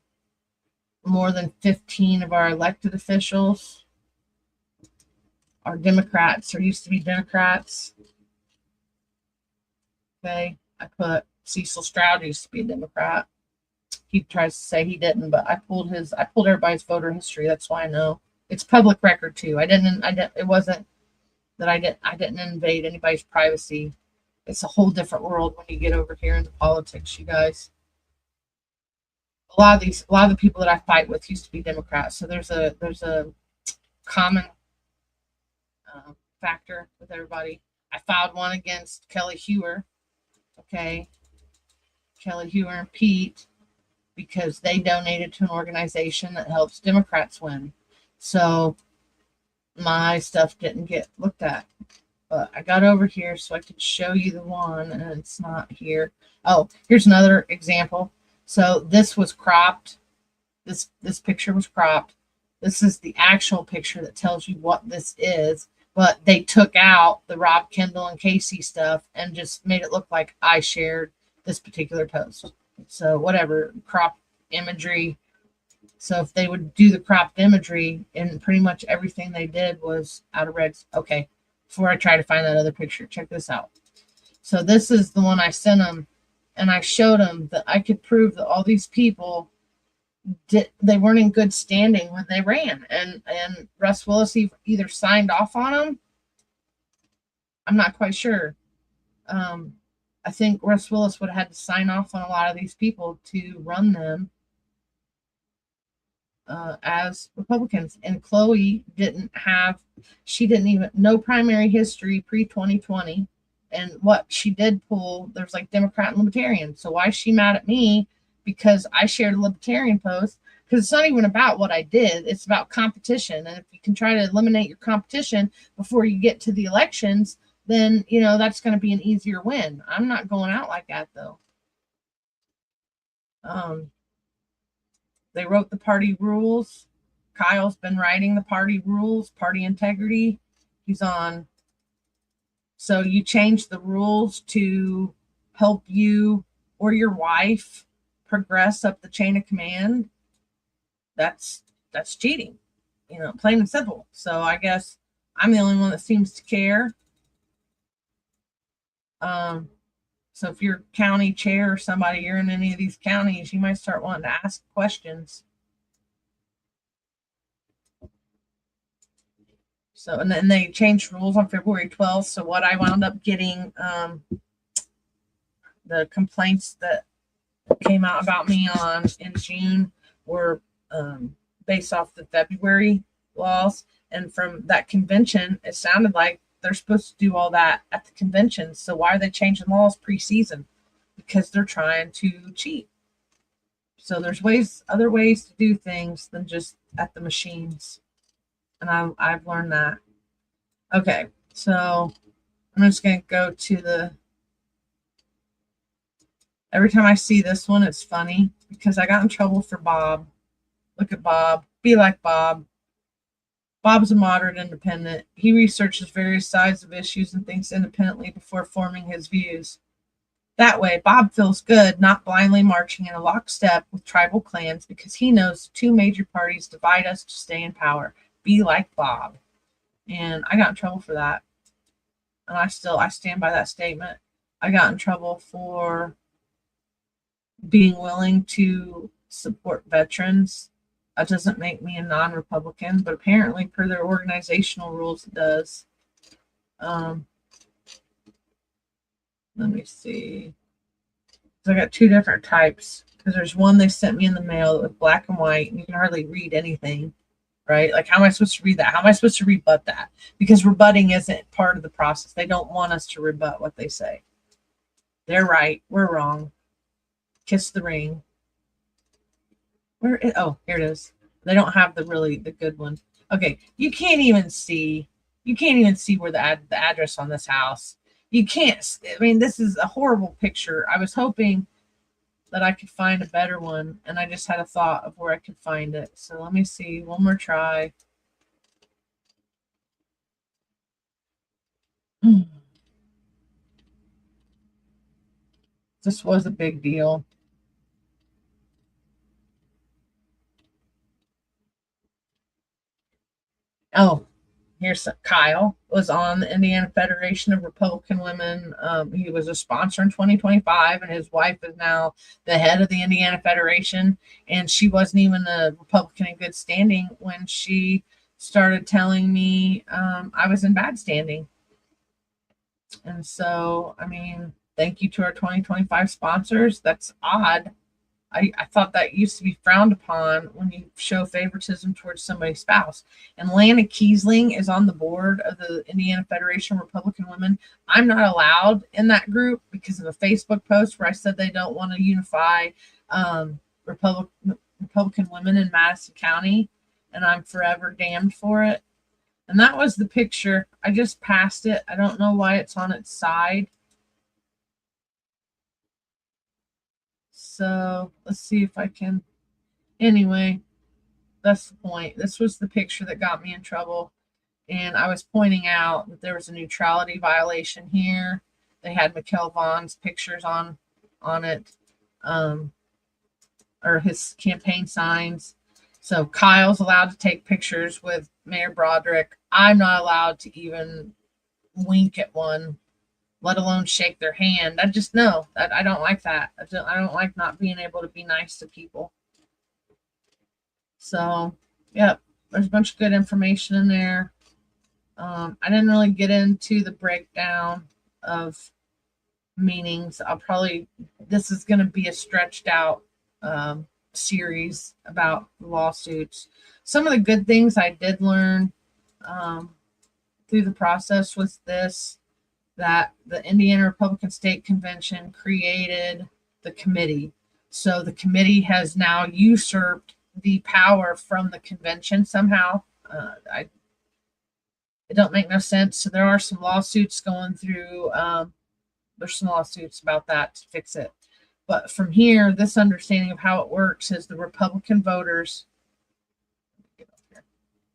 more than 15 of our elected officials are Democrats or used to be Democrats. Okay, I put Cecil Stroud used to be a Democrat. He tries to say he didn't, but I pulled everybody's voter history. That's why I know. It's public record too. It wasn't that I didn't invade anybody's privacy. It's a whole different world when you get over here into politics, you guys. A lot of the people that I fight with used to be Democrats. So there's a common factor with everybody. I filed one against Kelly Hewer. Okay. Kelly Hewer and Pete, because they donated to an organization that helps Democrats win. So my stuff didn't get looked at. But I got over here so I could show you the one, and it's not here. Oh, here's another example. So this was cropped. This picture was cropped. This is the actual picture that tells you what this is. But they took out the Rob Kendall and Casey stuff and just made it look like I shared this particular post. So whatever, cropped imagery. So if they would do the cropped imagery, and pretty much everything they did was out of regs. Okay, before I try to find that other picture, check this out. So this is the one I sent them. And I showed them that I could prove that all these people they weren't in good standing when they ran. And Russ Willis either signed off on them. I'm not quite sure. I think Russ Willis would have had to sign off on a lot of these people to run them as Republicans. And Chloe she didn't even know primary history pre-2020. And what she did pull, there's like Democrat and Libertarian. So why is she mad at me? Because I shared a Libertarian post Because it's not even about what I did. It's about competition. And if you can try to eliminate your competition before you get to the elections, then, you know, that's going to be an easier win. I'm not going out like that, though. They wrote the party rules. Kyle's been writing the party rules, party integrity. He's on. So you change the rules to help you or your wife progress up the chain of command. That's cheating, you know, plain and simple. So I guess I'm the only one that seems to care. So if you're county chair or somebody, you're in any of these counties, you might start wanting to ask questions. So, and then they changed rules on February 12th. So what I wound up getting, the complaints that came out about me in June were based off the February laws. And from that convention, it sounded like they're supposed to do all that at the convention. So why are they changing laws pre-season? Because they're trying to cheat. So there's other ways to do things than just at the machines. And I've learned that. Okay, so I'm just going to go to every time I see this one, it's funny because I got in trouble for Bob. Look at Bob. Be like Bob. Bob's a moderate independent. He researches various sides of issues and thinks independently before forming his views. That way, Bob feels good, not blindly marching in a lockstep with tribal clans because he knows the two major parties divide us to stay in power. Be like Bob. And I got in trouble for that. And I stand by that statement. I got in trouble for being willing to support veterans. That doesn't make me a non-Republican, but apparently per their organizational rules, it does. Let me see. So I got two different types because there's one they sent me in the mail that was black and white, and you can hardly read anything, right? Like, how am I supposed to read that? How am I supposed to rebut that? Because rebutting isn't part of the process. They don't want us to rebut what they say. They're right. We're wrong. Kiss the ring. Oh, here it is. They don't have the good one. Okay, you can't even see where the address on this house. You can't. I mean, this is a horrible picture. I was hoping that I could find a better one, and I just had a thought of where I could find it. So let me see. One more try. This was a big deal. Oh, here's Kyle was on the Indiana Federation of Republican Women. He was a sponsor in 2025, and his wife is now the head of the Indiana Federation. And she wasn't even a Republican in good standing when she started telling me I was in bad standing. And so, I mean, thank you to our 2025 sponsors. That's odd. I thought that used to be frowned upon when you show favoritism towards somebody's spouse. And Lana Kiesling is on the board of the Indiana Federation of Republican Women. I'm not allowed in that group because of a Facebook post where I said they don't want to unify Republican women in Madison County, and I'm forever damned for it. And that was the picture. I just passed it. I don't know why it's on its side. So let's see if I can. Anyway, that's the point. This was the picture that got me in trouble. And I was pointing out that there was a neutrality violation here. They had Mikkel Vaughn's pictures on it, or his campaign signs. So Kyle's allowed to take pictures with Mayor Broderick. I'm not allowed to even wink at one, let alone shake their hand. I just know that I don't like that. I don't like not being able to be nice to people. So, yep, there's a bunch of good information in there. I didn't really get into the breakdown of meanings. This is going to be a stretched out series about lawsuits. Some of the good things I did learn through the process was this, that the Indiana Republican State Convention created the committee. So the committee has now usurped the power from the convention somehow. It don't make no sense. So there are some lawsuits going through. There's some lawsuits about that to fix it. But from here, this understanding of how it works is the Republican voters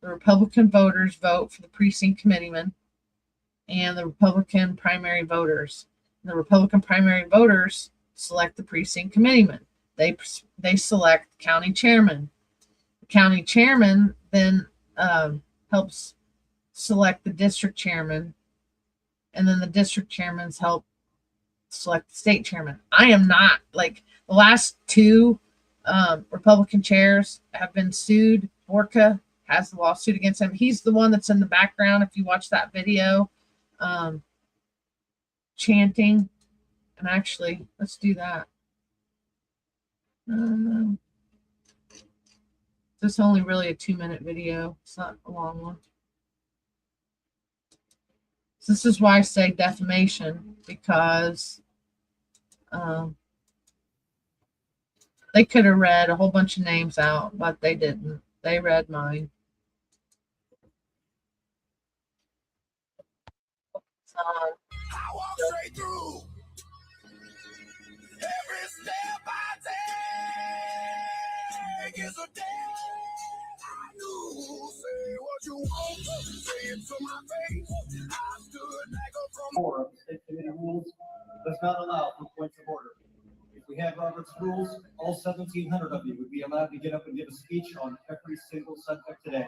vote for the precinct committeeman and the Republican primary voters. And the Republican primary voters select the precinct committeeman. They select the county chairman. The county chairman then helps select the district chairman, and then the district chairmans help select the state chairman. I am not, like, the last two Republican chairs have been sued. Borka has the lawsuit against him. He's the one that's in the background if you watch that video, chanting. And actually, let's do that. This is only really a 2-minute video. It's not a long one. So this is why I say defamation, because they could have read a whole bunch of names out, but they didn't. They read mine. I walk straight through every step I take is a day. I knew, say what you want, say it to my face. I stood back up from Four, state committee rules does not allow for points of order. If we had Robert's rules, all 1,700 of you would be allowed to get up and give a speech on every single subject today.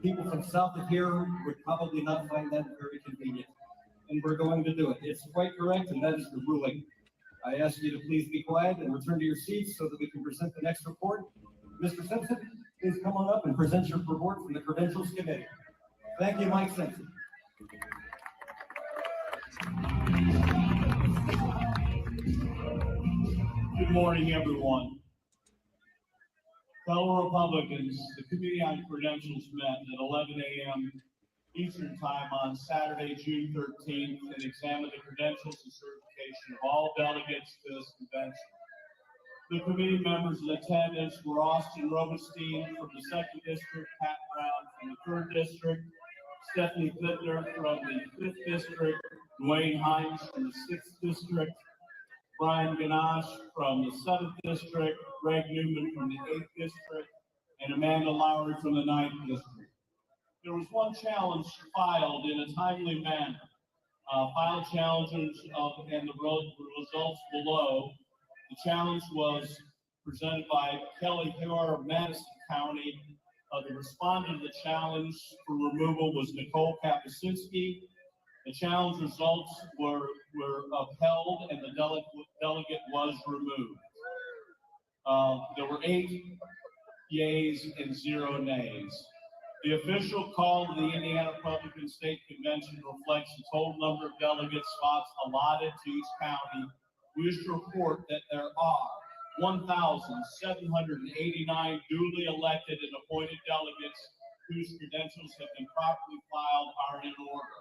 People from south of here would probably not find that very convenient, and we're going to do it. It's quite correct, and that is the ruling. I ask you to please be quiet and return to your seats so that we can present the next report. Mr. Simpson, please come on up and present your report from the Credentials Committee. Thank you, Mike Simpson. Good morning, everyone. Fellow Republicans, the Committee on Credentials met at 11 a.m. Eastern Time on Saturday, June 13th, and examined the credentials and certification of all delegates to this convention. The committee members in attendance were Austin Robenstein from the 2nd District, Pat Brown from the 3rd District, Stephanie Fittner from the 5th District, Dwayne Hines from the 6th District, Brian Ganache from the 7th District, Greg Newman from the 8th District, and Amanda Lowry from the 9th District. There was one challenge filed in a timely manner. Filed challenges and the results below. The challenge was presented by Kelly Hare of Madison County. The respondent to the challenge for removal was Nicole Kapusinski. The challenge results were upheld and the delegate was removed. There were 8 yeas and 0 nays. The official call of the Indiana Republican State Convention reflects the total number of delegate spots allotted to each county. We wish to report that there are 1,789 duly elected and appointed delegates whose credentials have been properly filed are in order.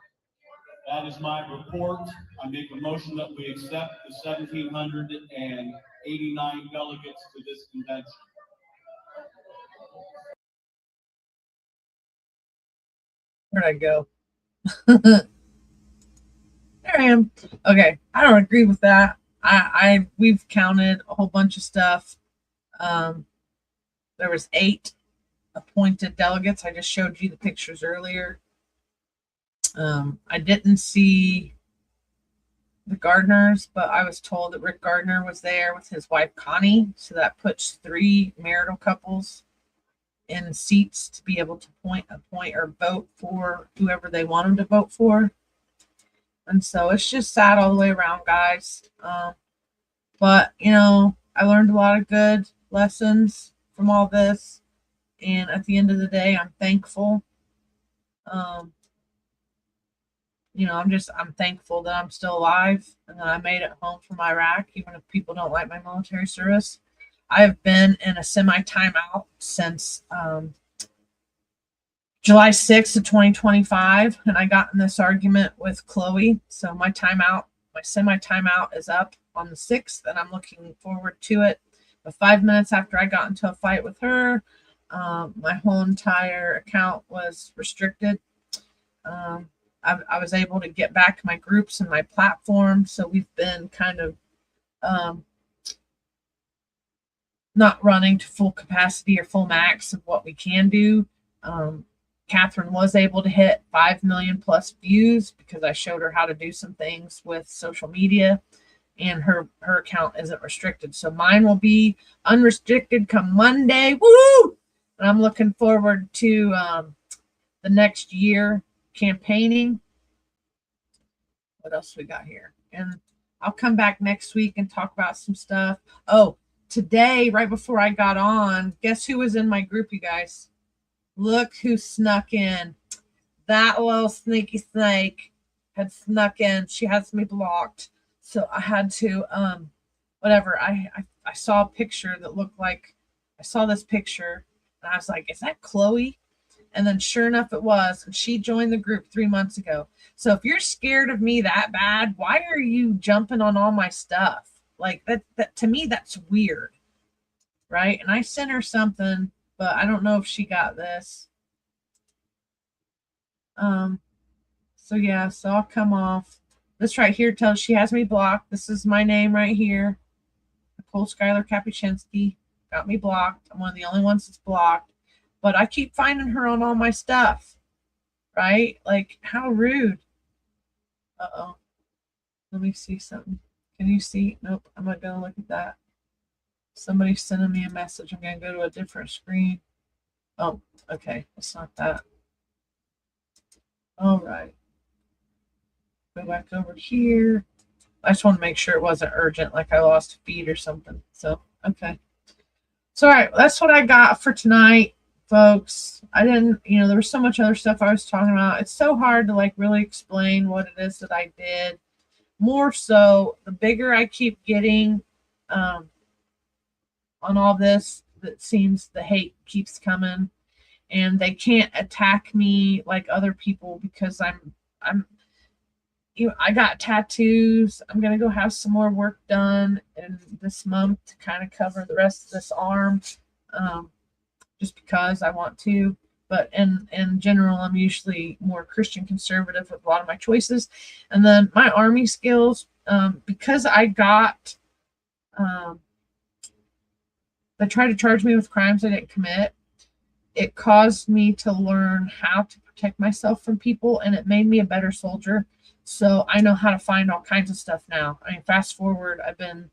That is my report. I make a motion that we accept the 1,789 delegates to this convention. Where'd I go? There I am. Okay, I don't agree with that. We've counted a whole bunch of stuff. There was 8 appointed delegates. I just showed you the pictures earlier. I didn't see the Gardners, but I was told that Rick Gardner was there with his wife Connie, so that puts 3 marital couples in seats to be able to appoint or vote for whoever they want them to vote for. And so it's just sad all the way around, guys. But, you know, I learned a lot of good lessons from all this. And at the end of the day, I'm thankful. You know, I'm thankful that I'm still alive and that I made it home from Iraq, even if people don't like my military service. I've been in a semi-timeout since July 6th of 2025, and I got in this argument with Chloe. So my semi-timeout is up on the 6th, and I'm looking forward to it. But 5 minutes after I got into a fight with her, my whole entire account was restricted. I was able to get back my groups and my platform. So we've been kind of not running to full capacity or full max of what we can do. Catherine was able to hit 5 million plus views because I showed her how to do some things with social media, and her account isn't restricted. So mine will be unrestricted come Monday. Woo! And I'm looking forward to the next year campaigning. What else we got here? And I'll come back next week and talk about some stuff. Oh, today, right before I got on, guess who was in my group, you guys? Look who snuck in. That little sneaky snake had snuck in. She has me blocked. So I had to, whatever. I saw a picture that looked like, I saw this picture and I was like, is that Chloe? And then sure enough it was. And she joined the group 3 months ago. So if you're scared of me that bad, why are you jumping on all my stuff? Like that to me, that's weird. Right. And I sent her something, but I don't know if she got this. So yeah, so I'll come off. This right here tells she has me blocked. This is my name right here. Nicole Schuyler Kapuscinski got me blocked. I'm one of the only ones that's blocked. But I keep finding her on all my stuff. Right? Like, how rude. Uh-oh. Let me see something. Can you see? Nope. I'm not going to look at that. Somebody's sending me a message. I'm going to go to a different screen. Oh, okay. It's not that. All right. Go back over here. I just want to make sure it wasn't urgent, like I lost a feed or something. So, okay. So, all right. That's what I got for tonight, folks. I didn't, there was so much other stuff I was talking about. It's so hard to like really explain what it is that I did. More so, the bigger I keep getting on all this, that seems the hate keeps coming, and they can't attack me like other people because I got tattoos. I'm gonna go have some more work done in this month to kind of cover the rest of this arm, just because I want to. But in general, I'm usually more Christian conservative with a lot of my choices. And then my Army skills, because I got, they tried to charge me with crimes I didn't commit. It caused me to learn how to protect myself from people, and it made me a better soldier. So I know how to find all kinds of stuff now. I mean, fast forward, I've been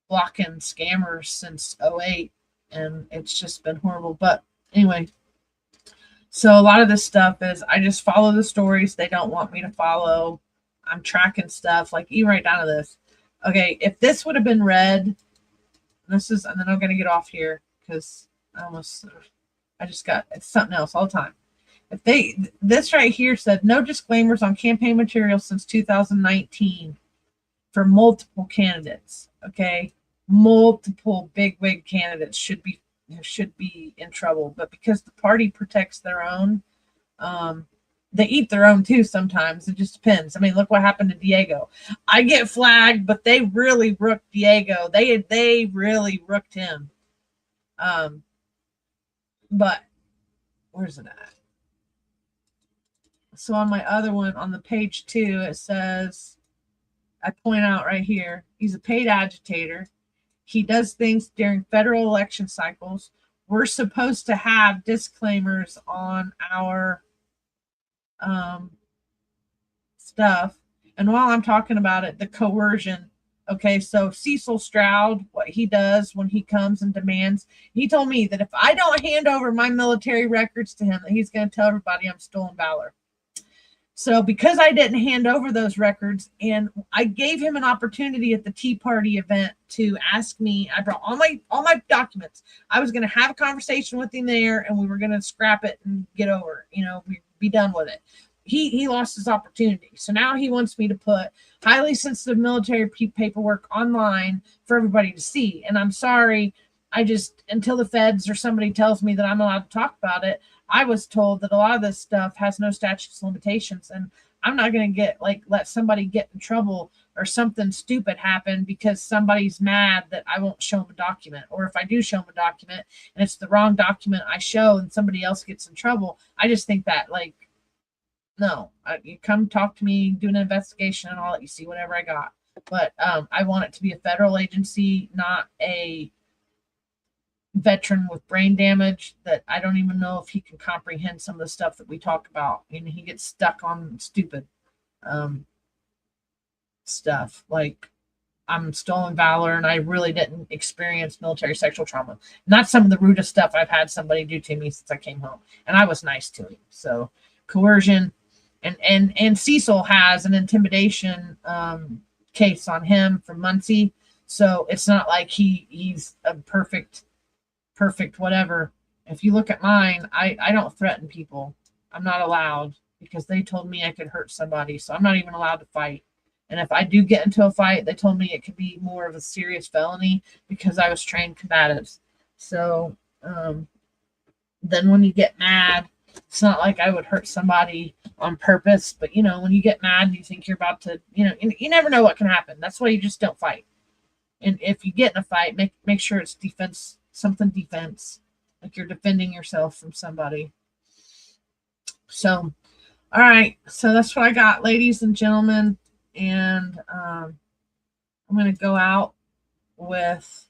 blocking scammers since 2008, and it's just been horrible. But anyway, so a lot of this stuff is I just follow the stories they don't want me to follow. I'm tracking stuff, like even right down to this. Okay, if this would have been read, and then I'm going to get off here because it's something else all the time. If this right here said no disclaimers on campaign material since 2019 for multiple candidates. Okay, multiple bigwig candidates should be in trouble, but because the party protects their own, they eat their own too sometimes. It just depends. I mean, look what happened to Diego. I get flagged, but they really rooked Diego. They really rooked him. But where's it at? So on my other one, on the page 2, it says, I point out right here, he's a paid agitator. He does things during federal election cycles. We're supposed to have disclaimers on our stuff. And while I'm talking about it, the coercion. Okay, so Cecil Stroud, what he does when he comes and demands, he told me that if I don't hand over my military records to him, that he's going to tell everybody I'm stolen valor. So because I didn't hand over those records, and I gave him an opportunity at the Tea Party event to ask me, I brought all my documents. I was going to have a conversation with him there, and we were going to scrap it and get over it. We'd be done with it. He lost his opportunity. So now he wants me to put highly sensitive military paperwork online for everybody to see. And I'm sorry, until the feds or somebody tells me that I'm allowed to talk about it, I was told that a lot of this stuff has no statute of limitations, and I'm not going to let somebody get in trouble or something stupid happen because somebody's mad that I won't show them a document. Or if I do show them a document and it's the wrong document I show and somebody else gets in trouble, I just think that, like, no, you come talk to me, do an investigation, and I'll let you see whatever I got. But I want it to be a federal agency, not a veteran with brain damage that I don't even know if he can comprehend some of the stuff that we talk about. And he gets stuck on stupid stuff. Like, I'm stolen valor and I really didn't experience military sexual trauma. Not some of the rudest stuff I've had somebody do to me since I came home. And I was nice to him. So coercion and Cecil has an intimidation case on him from Muncie. So it's not like he's a perfect whatever. If you look at mine, I don't threaten people. I'm not allowed because they told me I could hurt somebody. So I'm not even allowed to fight. And if I do get into a fight, they told me it could be more of a serious felony because I was trained combatives. So then when you get mad, it's not like I would hurt somebody on purpose. But, you know, when you get mad and you think you're about to, you know, you never know what can happen. That's why you just don't fight. And if you get in a fight, make sure it's defense, like you're defending yourself from somebody. So, all right. So that's what I got, ladies and gentlemen. And I'm going to go out with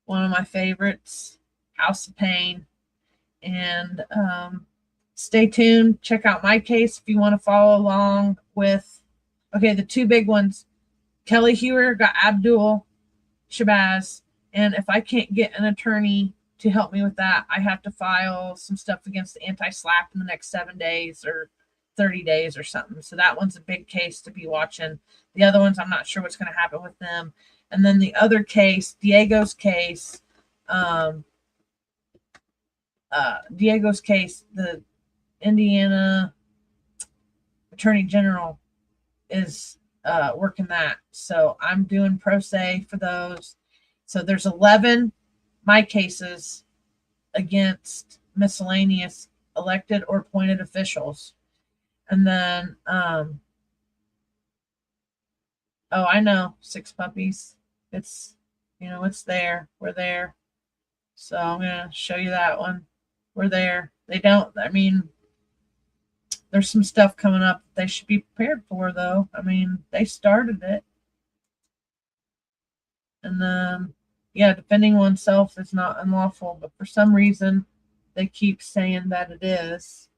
one of my favorites, House of Pain. And stay tuned. Check out my case if you want to follow along with, okay, the two big ones. Kelly Hewer got Abdul Shabazz. And if I can't get an attorney to help me with that, I have to file some stuff against the Anti-SLAPP in the next 7 days or 30 days or something. So that one's a big case to be watching. The other ones, I'm not sure what's going to happen with them. And then the other case, Diego's case, the Indiana Attorney General is working that. So I'm doing pro se for those. So there's 11 my cases against miscellaneous elected or appointed officials. And then, oh, I know, 6 puppies. It's, you know, it's there. We're there. So I'm going to show you that one. We're there. They don't, I mean, there's some stuff coming up they should be prepared for, though. I mean, they started it. And then, yeah, defending oneself is not unlawful, but for some reason, they keep saying that it is.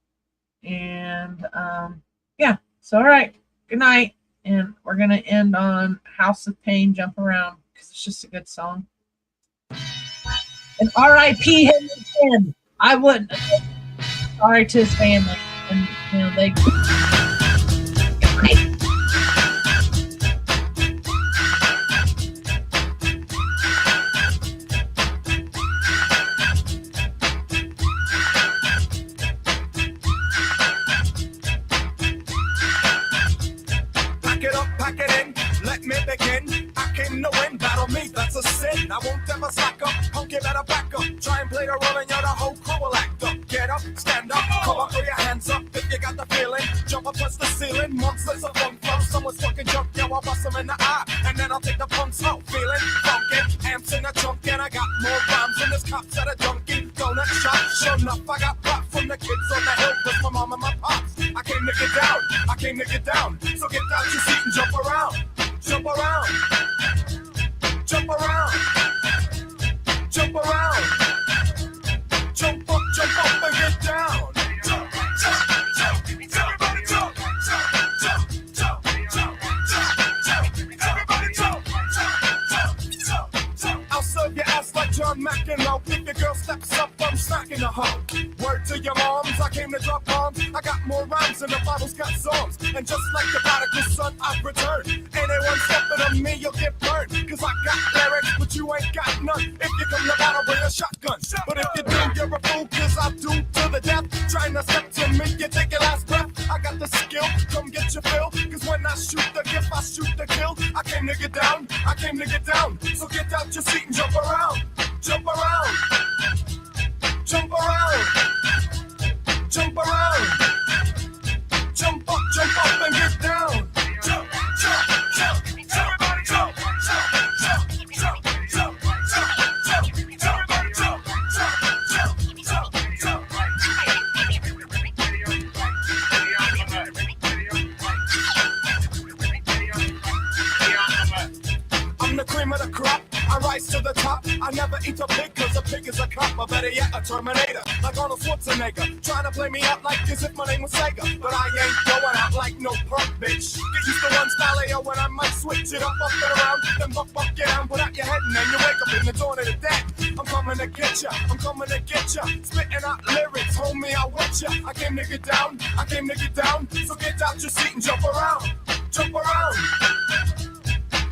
And yeah, so all right, good night. And we're going to end on House of Pain, Jump Around, because it's just a good song. And R.I.P. Henry. I wouldn't. Sorry to his family. And, you know, they. Pack it in, let me begin. I came to win, battle me, that's a sin. I won't ever slack up, punk, you better back up. Try and play the role and you're the whole crew will act up. Get up, stand up, come up, throw your hands up if you got the feeling. Jump up, touch the ceiling, monsters of fun flow. Someone's fucking jump, yeah, I'll bust them in the eye. And then I'll take the punks out, feeling funky. Amps in the trunk and I got more rhymes than this cops at a Dunkin' Donut shop. Sure enough, I got pop from the kids on the hill with my mom and my pops. I came to get down, I came to get down. So get out your seat and jump around, jump around, jump around, jump around, jump up and get down. Jump, jump, jump, everybody jump, jump, jump, jump, jump, jump, everybody jump, jump, jump, jump. I'll serve your ass like John McEnroe. If your girl steps up, I'm smacking the hoe. Word to your moms, I came to drop bombs. I got more rhymes than the Bible's got songs. And just like the prodigal son, I've returned. Anyone stepping on me, you'll get burned. Cause I got lyrics, but you ain't got none. If you come to battle with a shotgun. But if you do, you're a fool, cause I'll do to the death. Trying to step to me, you take your last breath. I got the skill, come get your fill. Cause when I shoot the gift, I shoot the kill. I came to get down, I came to get down. So get out your seat and jump around. Jump around. Jump around. Jump around. Jump up and get down. Jump, jump, jump. eat a pig, cause a pig is a cop, or better yet, a Terminator. Like Arnold Schwarzenegger, trying to play me out like as if my name was Sega. But I ain't going out like no punk bitch. Get used to one style, yo, when I might switch it up and around. Then buck, get down, put out your head, and then you wake up in the dawn of the dead. I'm coming to get ya, I'm coming to get ya. Spitting out lyrics, homie, I want ya. I came to get down, so get out your seat and jump